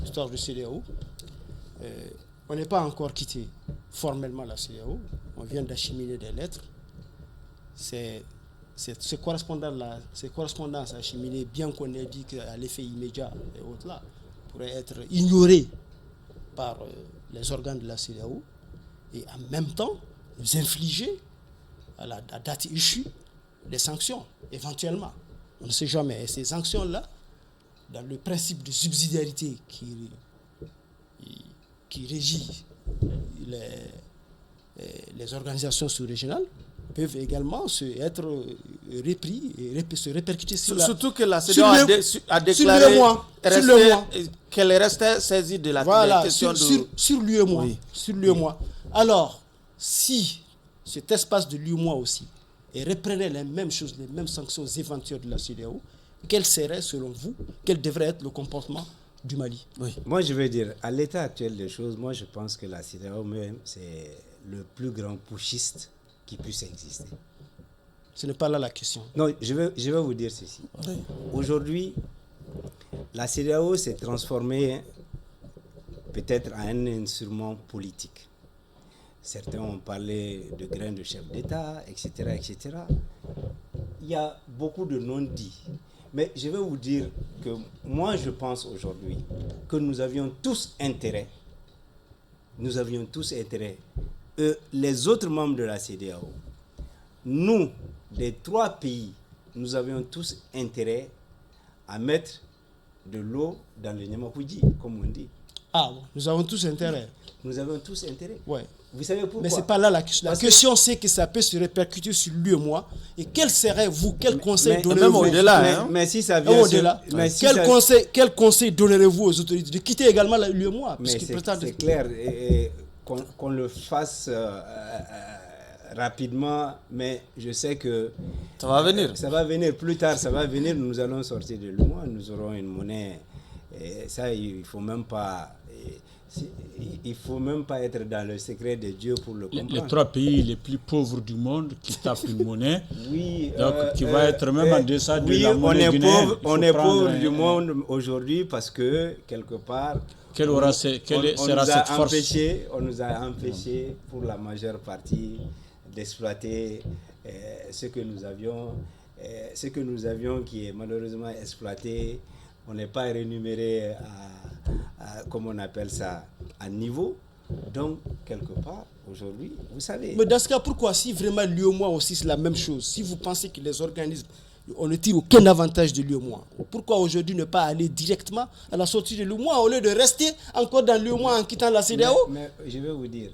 l'histoire du CEDEAO. On n'est pas encore quitté formellement la CEDEAO. On vient d'acheminer des lettres. Ces correspondances acheminées, bien qu'on ait dit qu'à l'effet immédiat et autres là, pourraient être ignorées par les organes de la CEDEAO et en même temps nous infliger à la date issue des sanctions, éventuellement. On ne sait jamais. Et ces sanctions-là, dans le principe de subsidiarité qui régit les organisations sous-régionales, peuvent également être repris et se répercuter sur surtout que la CEDEAO a déclaré qu'elle restait saisie de la question sur l'UEMOA. Oui. Sur l'UEMOA. Alors, si cet espace de l'UEMOA aussi reprenait les mêmes choses, les mêmes sanctions éventuelles de la CEDEAO, quel serait, selon vous, quel devrait être le comportement du Mali? Oui. Moi, je veux dire, à l'état actuel des choses, moi, je pense que la CEDEAO même, c'est le plus grand putschiste qui puisse exister. Ce n'est pas là la question. Non, je vais vous dire ceci. Oui. Aujourd'hui, la CEDEAO s'est transformée peut-être en un instrument politique. Certains ont parlé de grains de chef d'État, etc., etc. Il y a beaucoup de non-dits. Mais je vais vous dire que moi, je pense aujourd'hui que nous avions tous intérêt, les autres membres de la CEDEAO, nous, les 3 pays, nous avions tous intérêt à mettre de l'eau dans le Niamakoudji, comme on dit. Ah bon, nous avons tous intérêt. Nous avons tous intérêt. Ouais. Vous savez pourquoi? Mais ce n'est pas là la question. La question, c'est que ça peut se répercuter sur lui et moi. Et quel serait quel conseil donnerez-vous? Même au-delà. Mais si ça vient au-delà. Quel conseil donnerez-vous aux autorités de quitter également lui et moi? Mais c'est clair. Qu'on le fasse rapidement, mais je sais que ça va venir. Ça va venir plus tard, ça va venir. Nous allons sortir de l'UEMOA, nous aurons une monnaie. Et ça, il faut même pas être dans le secret de Dieu pour le comprendre. Les 3 pays les plus pauvres du monde qui tapent une monnaie, oui, donc qui va être même en deçà de la monnaie guinéenne. On est pauvre du monde aujourd'hui parce que quelque part sera cette force? On nous a empêché pour la majeure partie d'exploiter ce que nous avions. ce que nous avions qui est malheureusement exploité, on n'est pas rémunéré comme on appelle ça, à niveau. Donc, quelque part, aujourd'hui, vous savez... Mais dans ce cas, pourquoi, si vraiment l'UEMOA aussi c'est la même chose, si vous pensez que les organismes, on ne tire aucun avantage de l'UEMOA, pourquoi aujourd'hui ne pas aller directement à la sortie de l'UEMOA au lieu de rester encore dans l'UEMOA en quittant la CEDEAO? Mais je vais vous dire,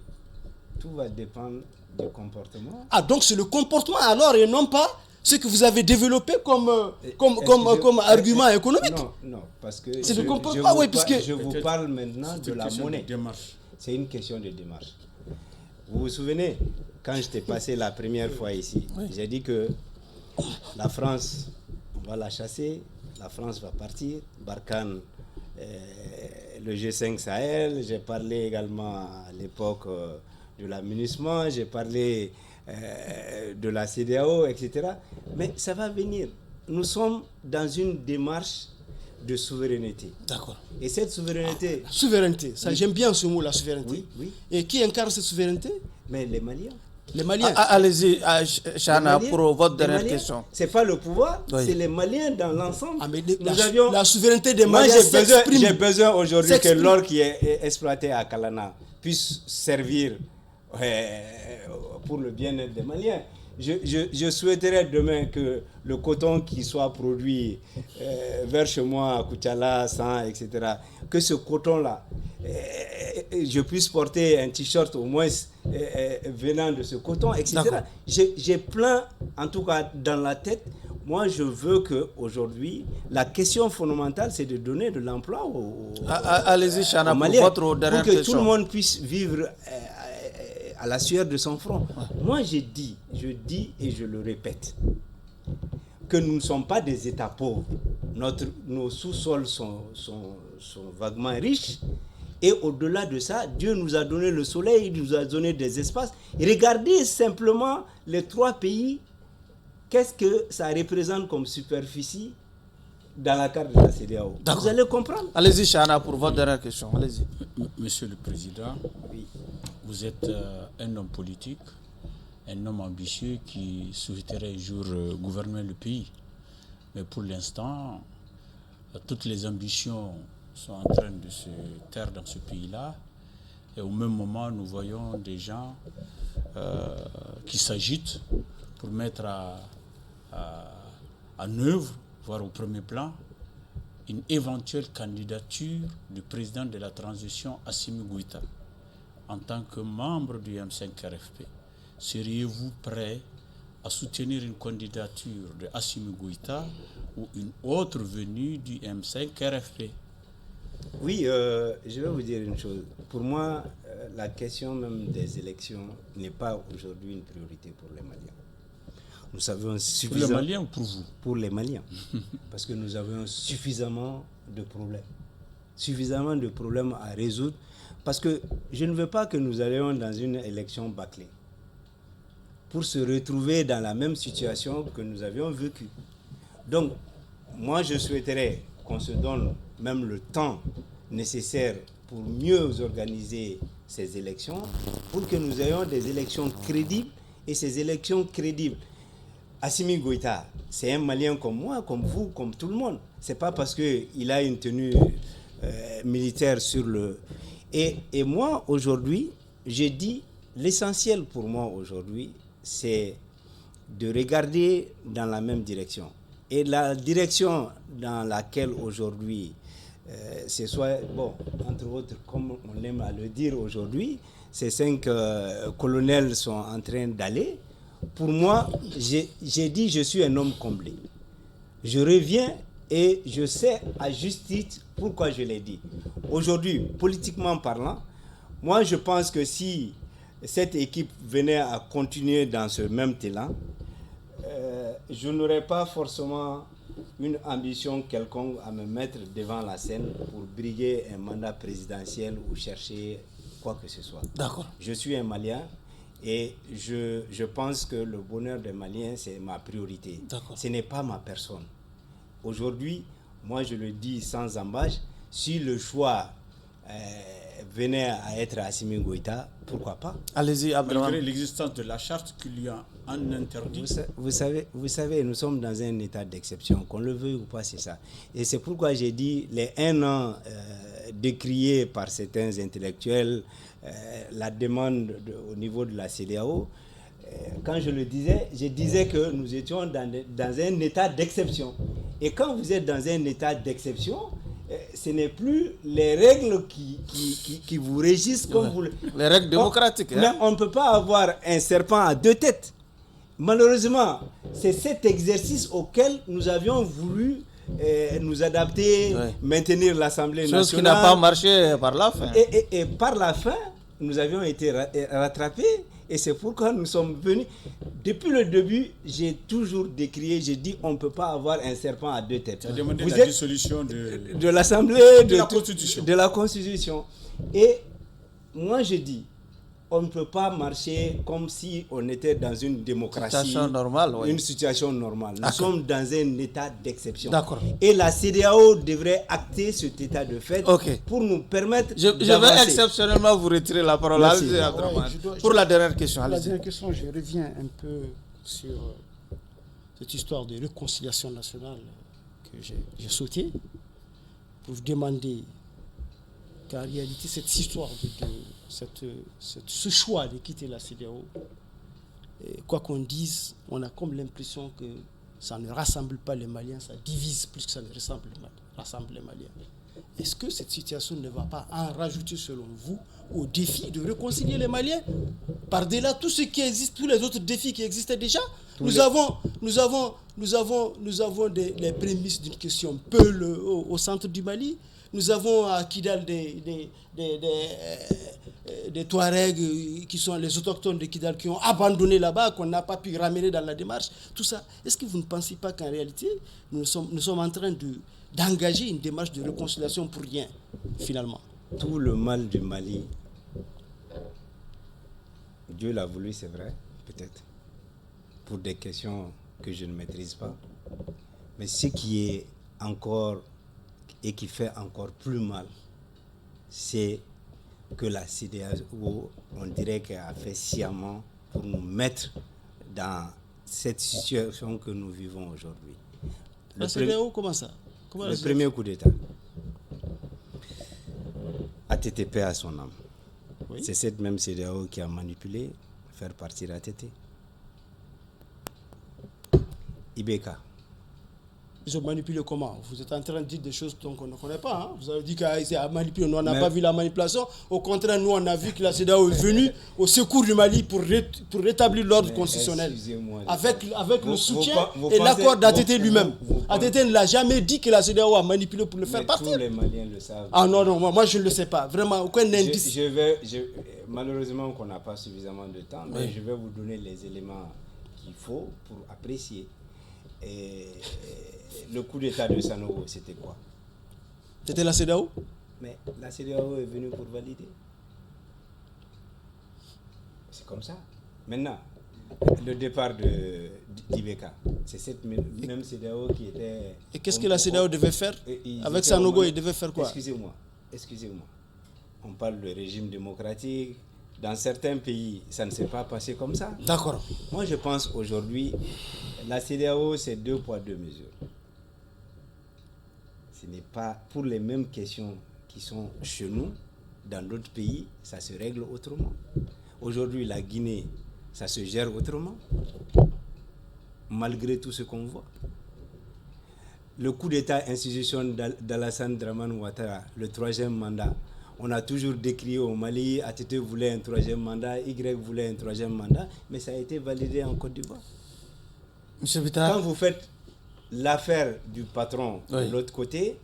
tout va dépendre du comportement. Ah, donc c'est le comportement alors et non pas ce que vous avez développé comme argument économique? Non, parce que c'est le comportement, oui, puisque... je vous parle maintenant de la monnaie. C'est une question de démarche. Vous vous souvenez, quand j'étais passé la première fois ici, j'ai dit que la France, on va la chasser, la France va partir, Barkhane, le G5 Sahel, j'ai parlé également à l'époque de l'aménagement, j'ai parlé de la CEDEAO, etc. Mais ça va venir. Nous sommes dans une démarche de souveraineté. D'accord. Et cette souveraineté... souveraineté, ça oui. J'aime bien ce mot, la souveraineté. Oui, oui. Et qui incarne cette souveraineté? Mais les Maliens. Les Maliens. Allez-y, Chana, pour votre dernière question. C'est pas le pouvoir, c'est les Maliens dans l'ensemble. Ah, mais la souveraineté des Maliens j'ai besoin aujourd'hui que l'or qui est exploité à Kalana puisse servir pour le bien-être des Maliens. Je souhaiterais demain que le coton qui soit produit vers chez moi, à Koutiala, San, etc., que ce coton-là, je puisse porter un t-shirt au moins venant de ce coton, etc. J'ai plein, en tout cas dans la tête. Moi, je veux qu'aujourd'hui, la question fondamentale, c'est de donner de l'emploi aux Maliens, pour que tout le monde puisse vivre à la sueur de son front. Moi, je dis et je le répète, que nous ne sommes pas des États pauvres. Nos sous-sols sont vaguement riches. Et au-delà de ça, Dieu nous a donné le soleil, il nous a donné des espaces. Et regardez simplement les 3 pays, qu'est-ce que ça représente comme superficie dans la carte de la CEDEAO. Vous allez comprendre. Allez-y, Chana, pour votre dernière question. Allez-y. Monsieur le Président, oui. Vous êtes un homme politique, un homme ambitieux qui souhaiterait un jour gouverner le pays. Mais pour l'instant, toutes les ambitions sont en train de se taire dans ce pays-là. Et au même moment, nous voyons des gens qui s'agitent pour mettre en œuvre, voire au premier plan, une éventuelle candidature du président de la transition, Assimi Goïta. En tant que membre du M5 RFP, seriez-vous prêt à soutenir une candidature de Assimi Goïta ou une autre venue du M5 RFP? Oui, je vais vous dire une chose. Pour moi, la question même des élections n'est pas aujourd'hui une priorité pour les Maliens. Nous avons suffisamment... Pour les Maliens ou pour vous? Pour les Maliens. Parce que nous avons suffisamment de problèmes. Suffisamment de problèmes à résoudre. Parce que je ne veux pas que nous allions dans une élection bâclée pour se retrouver dans la même situation que nous avions vécue. Donc, moi, je souhaiterais qu'on se donne même le temps nécessaire pour mieux organiser ces élections, pour que nous ayons des élections crédibles. Et ces élections crédibles, Assimi Goïta, c'est un Malien comme moi, comme vous, comme tout le monde. Ce n'est pas parce qu'il a une tenue militaire sur le... Et moi, aujourd'hui, j'ai dit, l'essentiel pour moi aujourd'hui, c'est de regarder dans la même direction. Et la direction dans laquelle aujourd'hui, c'est soit, bon, entre autres, comme on aime à le dire aujourd'hui, ces 5 colonels sont en train d'aller. Pour moi, j'ai dit, je suis un homme comblé. Je reviens et je sais à juste titre pourquoi je l'ai dit. Aujourd'hui, politiquement parlant, moi je pense que si cette équipe venait à continuer dans ce même élan, je n'aurais pas forcément une ambition quelconque à me mettre devant la scène pour briguer un mandat présidentiel ou chercher quoi que ce soit. D'accord. Je suis un Malien et je pense que le bonheur des Maliens, c'est ma priorité. D'accord. Ce n'est pas ma personne. Aujourd'hui, moi je le dis sans embâche, si le choix venait à être Assimi Goïta, pourquoi pas? Allez-y, Abdelrahman. Malgré l'existence de la charte qu'il y a un interdit. Vous savez, nous sommes dans un état d'exception, qu'on le veuille ou pas, c'est ça. Et c'est pourquoi j'ai dit, les 1 an décriés par certains intellectuels, la demande au niveau de la CEDEAO, quand je disais que nous étions dans un état d'exception. Et quand vous êtes dans un état d'exception, ce n'est plus les règles qui vous régissent comme vous le... Les règles démocratiques. Mais on ne peut pas avoir un serpent à 2 têtes. Malheureusement, c'est cet exercice auquel nous avions voulu nous adapter, maintenir l'Assemblée nationale. Chose qui n'a pas marché par la fin. Et par la fin, nous avions été rattrapés. Et c'est pourquoi nous sommes venus. Depuis le début, j'ai toujours décrié, j'ai dit on ne peut pas avoir un serpent à 2 têtes. Ça a demandé la dissolution de l'Assemblée, de la Constitution. De la Constitution. Et moi je dis, on ne peut pas marcher comme si on était dans une démocratie. Situation normale, oui. Une situation normale. Nous sommes dans un état d'exception. D'accord. Et la CEDEAO devrait acter cet état de fait pour nous permettre Je vais exceptionnellement vous retirer la parole. Pour la dernière question. La dernière question, je reviens un peu sur cette histoire de réconciliation nationale que j'ai sautée pour vous demander qu'en réalité, cette histoire ce choix de quitter la CEDEAO, quoi qu'on dise, on a comme l'impression que ça ne rassemble pas les Maliens, ça divise plus que ça ne rassemble les Maliens. Est-ce que cette situation ne va pas en rajouter, selon vous, au défi de réconcilier les Maliens par-delà tout ce qui existe, tous les autres défis qui existaient déjà? Nous avons les prémices d'une question Peul au centre du Mali. Nous avons à Kidal des Touaregs qui sont les autochtones de Kidal qui ont abandonné là-bas, qu'on n'a pas pu ramener dans la démarche. Tout ça, est-ce que vous ne pensez pas qu'en réalité, nous sommes en train d'engager une démarche de réconciliation pour rien, finalement? Tout le mal du Mali, Dieu l'a voulu, c'est vrai, peut-être, pour des questions que je ne maîtrise pas. Mais ce qui est encore et qui fait encore plus mal, c'est que la CEDEAO, on dirait qu'elle a fait sciemment pour nous mettre dans cette situation que nous vivons aujourd'hui. La CEDEAO, comment ça? Le premier coup d'État, ATT à son âme. Oui. C'est cette même CEDEAO qui a manipulé, faire partir ATT. IBK. Ils ont manipulé comment? Vous êtes en train de dire des choses qu'on ne connaît pas. Hein? Vous avez dit qu'ils ont manipulé. Nous, on n'a pas vu la manipulation. Au contraire, nous, on a vu que la CEDEAO est venue au secours du Mali pour rétablir l'ordre constitutionnel. Avec le soutien et l'accord d'ATT lui-même. ATT ne l'a jamais dit que la CEDEAO a manipulé pour le faire partir. Tous les Maliens le savent. Ah non, moi je ne le sais pas. Vraiment, aucun indice. Malheureusement, qu'on n'a pas suffisamment de temps, mais je vais vous donner les éléments qu'il faut pour apprécier. Et le coup d'État de Sanogo, c'était quoi? C'était la CEDEAO? Mais la CEDEAO est venue pour valider. C'est comme ça. Maintenant, le départ d'IBK, c'est cette même CEDEAO qui était... Et qu'est-ce que la CEDEAO devait faire? Avec Sanogo, il devait faire quoi? Excusez-moi. On parle de régime démocratique. Dans certains pays, ça ne s'est pas passé comme ça. D'accord. Moi, je pense aujourd'hui, la CEDEAO, c'est 2 poids 2 mesures. Ce n'est pas pour les mêmes questions qui sont chez nous, dans d'autres pays, ça se règle autrement. Aujourd'hui, la Guinée, ça se gère autrement, malgré tout ce qu'on voit. Le coup d'État institutionnel d'Alassane Dramane Ouattara, le 3e mandat, on a toujours décrié au Mali, ATT voulait un 3e mandat, Y voulait un 3e mandat, mais ça a été validé en Côte d'Ivoire. Monsieur Bitar. Quand vous faites l'affaire du patron de l'autre côté,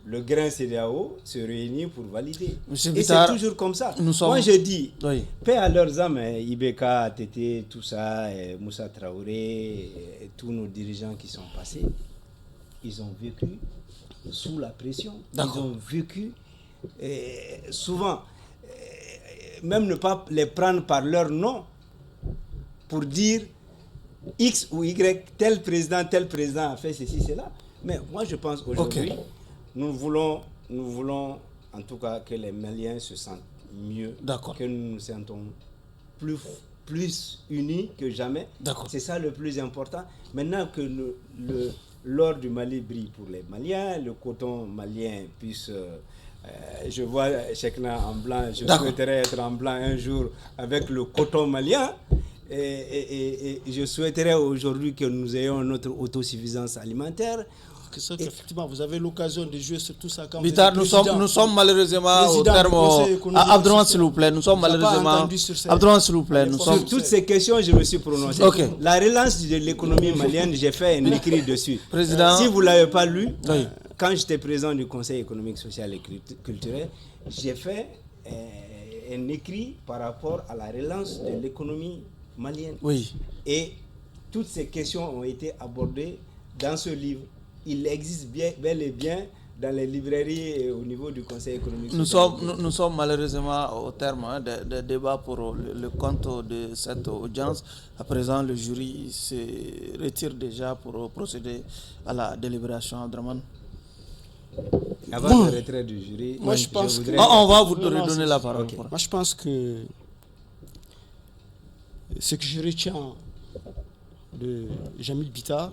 le grand CEDEAO se réunit pour valider. Monsieur Et Bitar, c'est toujours comme ça. Moi, je dis, paix à leurs âmes, IBK, ATT, tout ça, Moussa Traoré, et tous nos dirigeants qui sont passés, ils ont vécu sous la pression. Ils ont vécu souvent, même ne pas les prendre par leur nom pour dire X ou Y, tel président a fait ceci, cela. Mais moi je pense aujourd'hui, nous voulons en tout cas que les Maliens se sentent mieux, D'accord. que nous nous sentons plus unis que jamais. D'accord. C'est ça le plus important. Maintenant que l'or du Mali brille pour les Maliens, le coton malien puisse... je vois Chekna en blanc, je souhaiterais être en blanc un jour avec le coton malien. Et je souhaiterais aujourd'hui que nous ayons notre autosuffisance alimentaire. Effectivement, vous avez l'occasion de jouer sur tout ça quand Bitar, vous êtes nous sommes malheureusement au terme. Abdourahmane, s'il vous plaît, nous sommes malheureusement. Abdourahmane, s'il vous plaît, nous sommes. Sur toutes ces questions, je me suis prononcé. Okay. La relance de l'économie malienne, j'ai fait un écrit dessus. Président. Si vous ne l'avez pas lu, oui. Quand j'étais président du Conseil économique, social et culturel, j'ai fait un écrit par rapport à la relance de l'économie malienne. Oui. Et toutes ces questions ont été abordées dans ce livre. Il existe bel et bien dans les librairies et au niveau du Conseil économique. Nous sommes malheureusement au terme des débats pour le compte de cette audience. À présent, le jury se retire déjà pour procéder à la délibération. Abdourahmane. Avant le retrait du jury, moi je pense que... On va vous redonner la parole. Okay. Moi je pense que ce que je retiens de Jamil Bitar,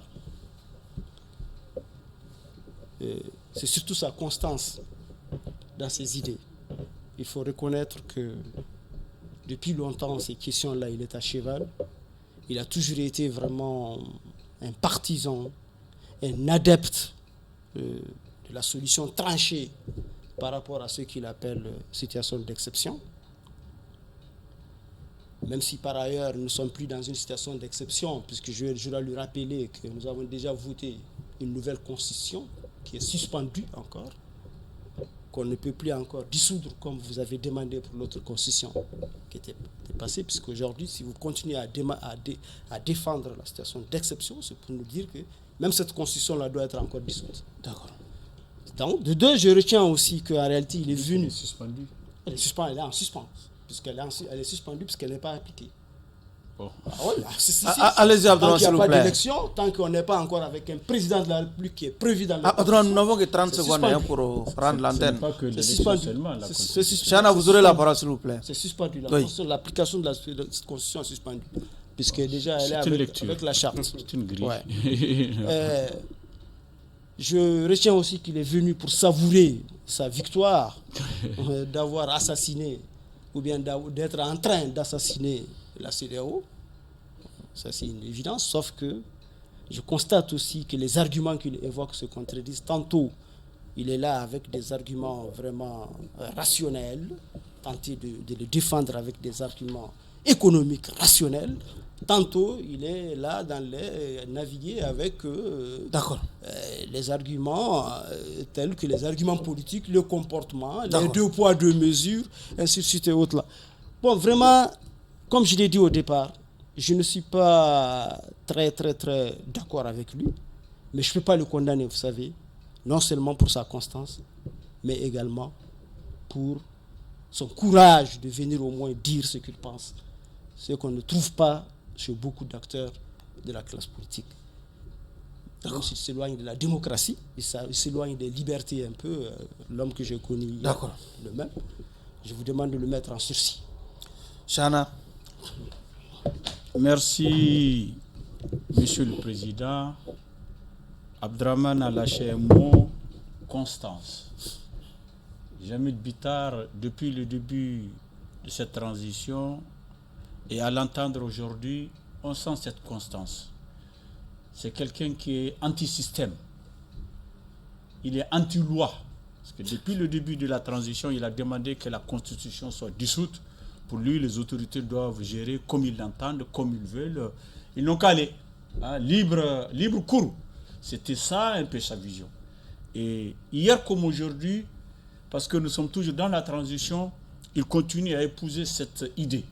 c'est surtout sa constance dans ses idées. Il faut reconnaître que depuis longtemps, ces questions-là, il est à cheval. Il a toujours été vraiment un partisan, un adepte de la solution tranchée par rapport à ce qu'il appelle situation d'exception. Même si par ailleurs, nous ne sommes plus dans une situation d'exception, puisque je dois lui rappeler que nous avons déjà voté une nouvelle constitution qui est suspendue encore, qu'on ne peut plus encore dissoudre comme vous avez demandé pour l'autre constitution qui était passée, puisqu'aujourd'hui, si vous continuez à défendre la situation d'exception, c'est pour nous dire que même cette constitution-là doit être encore dissoute. D'accord. Donc, de deux, je retiens aussi qu'en réalité, il est venu... Elle est suspendue. Elle est en suspens, puisqu'elle est suspendue, puisqu'elle n'est pas appliquée. Bon. Allez-y, Abdourahmane, tant qu'il s'il n'y vous a pas plaît. d'élection, tant qu'on n'est pas encore avec un président de la République qui est prévu dans la Abdourahmane, nous n'avons que 30 C'est secondes suspendu. pour prendre Ce l'antenne. n'est pas que l'élection suspendu. seulement. La C'est Constitution. Chana, vous aurez la parole, s'il vous plaît. C'est suspendu. Oui. L'application de cette constitution est suspendue. Puisque déjà, elle est C'est une lecture. avec la charte. C'est une grille. Ouais. Je retiens aussi qu'il est venu pour savourer sa victoire d'avoir assassiné ou bien d'être en train d'assassiner la CEDEAO. Ça, c'est une évidence. Sauf que je constate aussi que les arguments qu'il évoque se contredisent. Tantôt, il est là avec des arguments vraiment rationnels, tenter de le défendre avec des arguments économiques rationnels. Tantôt, il est là dans les naviguer avec les arguments tels que les arguments politiques, le comportement, les deux poids, deux mesures, ainsi de suite et autres là. Bon, vraiment, comme je l'ai dit au départ, je ne suis pas très d'accord avec lui, mais je ne peux pas le condamner, vous savez, non seulement pour sa constance, mais également pour son courage de venir au moins dire ce qu'il pense, ce qu'on ne trouve pas chez beaucoup d'acteurs de la classe politique. Donc, il s'éloigne de la démocratie, il s'éloigne des libertés un peu, l'homme que j'ai connu hier, le même. Je vous demande de le mettre en sursis. Chana. Merci, Monsieur le Président. Abdourahmane a lâché un mot, constance. Jamil Bitar, depuis le début de cette transition, et à l'entendre aujourd'hui, on sent cette constance. C'est quelqu'un qui est anti-système. Il est anti-loi. Parce que depuis le début de la transition, il a demandé que la Constitution soit dissoute. Pour lui, les autorités doivent gérer comme ils l'entendent, comme ils veulent. Ils n'ont qu'à aller. Libre cours. C'était ça un peu sa vision. Et hier comme aujourd'hui, parce que nous sommes toujours dans la transition, il continue à épouser cette idée.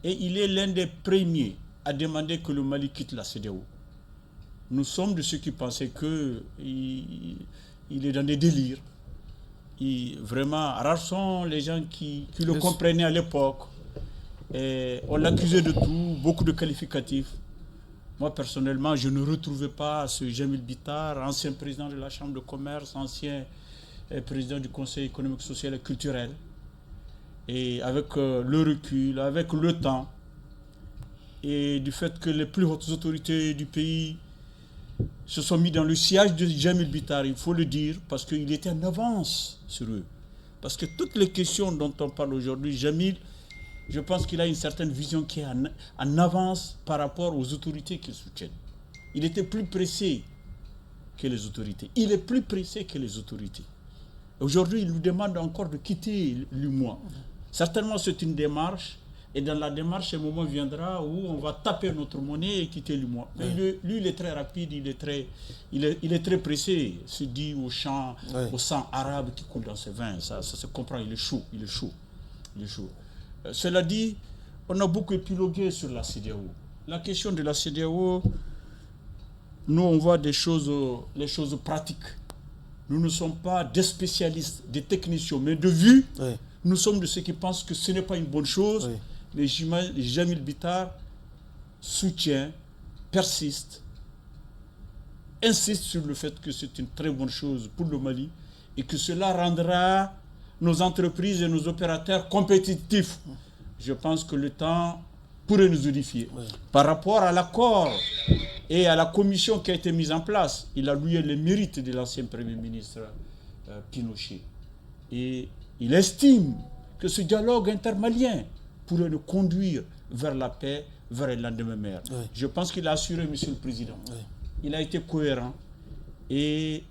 Et il est l'un des premiers à demander que le Mali quitte la CEDEAO. Nous sommes de ceux qui pensaient qu'il est dans des délires. Vraiment, rares sont les gens qui le comprenaient à l'époque. Et on l'accusait de tout, beaucoup de qualificatifs. Moi, personnellement, je ne retrouvais pas ce Jamil Bitar, ancien président de la Chambre de commerce, ancien président du Conseil économique, social et culturel. Et avec le recul, avec le temps, et du fait que les plus hautes autorités du pays se sont mis dans le sillage de Jamil Bitar, il faut le dire, parce qu'il était en avance sur eux. Parce que toutes les questions dont on parle aujourd'hui, Jamil, je pense qu'il a une certaine vision qui est en avance par rapport aux autorités qu'il soutient. Il était plus pressé que les autorités. Il est plus pressé que les autorités. Aujourd'hui, il nous demande encore de quitter l'UMOA. Certainement, c'est une démarche. Et dans la démarche, un moment viendra où on va taper notre monnaie et quitter l'UMOA. Mais lui, il est très rapide, il est très pressé. Il se dit au sang arabe qui coule dans ses veins. Ça se comprend, il est chaud. Cela dit, on a beaucoup épilogué sur la CEDEAO. La question de la CEDEAO, nous, on voit les choses pratiques. Nous ne sommes pas des spécialistes, des techniciens, mais de vue, nous sommes de ceux qui pensent que ce n'est pas une bonne chose. Les Jamil Bitar soutient, persiste, insiste sur le fait que c'est une très bonne chose pour le Mali et que cela rendra nos entreprises et nos opérateurs compétitifs. Je pense que le temps pourrait nous unifier. Par rapport à l'accord et à la commission qui a été mise en place, il a loué les mérites de l'ancien Premier ministre Pinochet. Et il estime que ce dialogue intermalien pourrait nous conduire vers la paix, vers un lendemain meilleur. Je pense qu'il a assuré, Monsieur le Président. Il a été cohérent. Et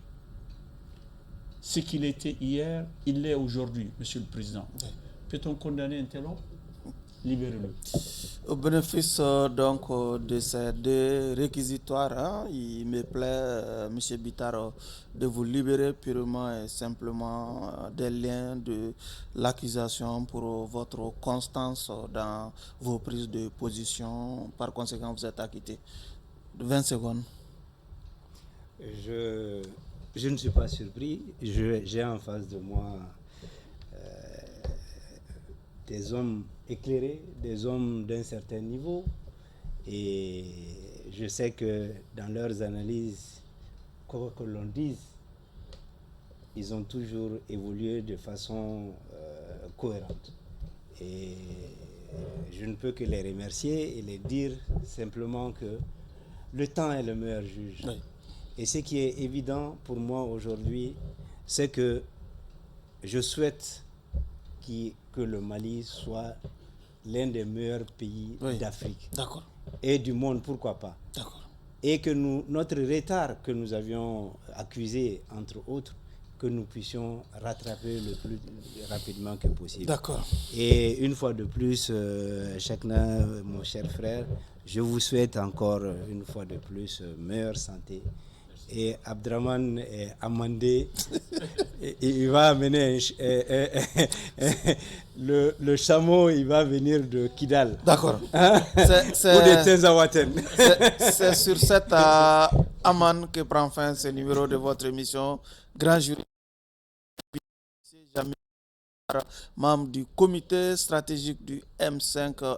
ce qu'il était hier, il l'est aujourd'hui, Monsieur le Président. Peut-on condamner un tel homme? Libérez-le. Au bénéfice de ces deux réquisitoires, il me plaît, M. Bitar, de vous libérer purement et simplement des liens de l'accusation pour votre constance dans vos prises de position. Par conséquent, vous êtes acquitté. 20 secondes. Je ne suis pas surpris. J'ai en face de moi des hommes éclairés, des hommes d'un certain niveau, et je sais que dans leurs analyses, quoi que l'on dise, ils ont toujours évolué de façon cohérente. Et je ne peux que les remercier et les dire simplement que le temps est le meilleur juge. Et ce qui est évident pour moi aujourd'hui, c'est que je souhaite que le Mali soit l'un des meilleurs pays d'Afrique et du monde, pourquoi pas. Et que notre retard que nous avions accusé, entre autres, que nous puissions rattraper le plus rapidement que possible. Et une fois de plus, Chekna, mon cher frère, je vous souhaite encore une fois de plus meilleure santé. Et Abdraman est amendé, il va amener le chameau, il va venir de Kidal. C'est ou de Tenzawaten. C'est sur cette amende que prend fin ce numéro de votre émission Grand Jury. Jamil, membre du comité stratégique du M5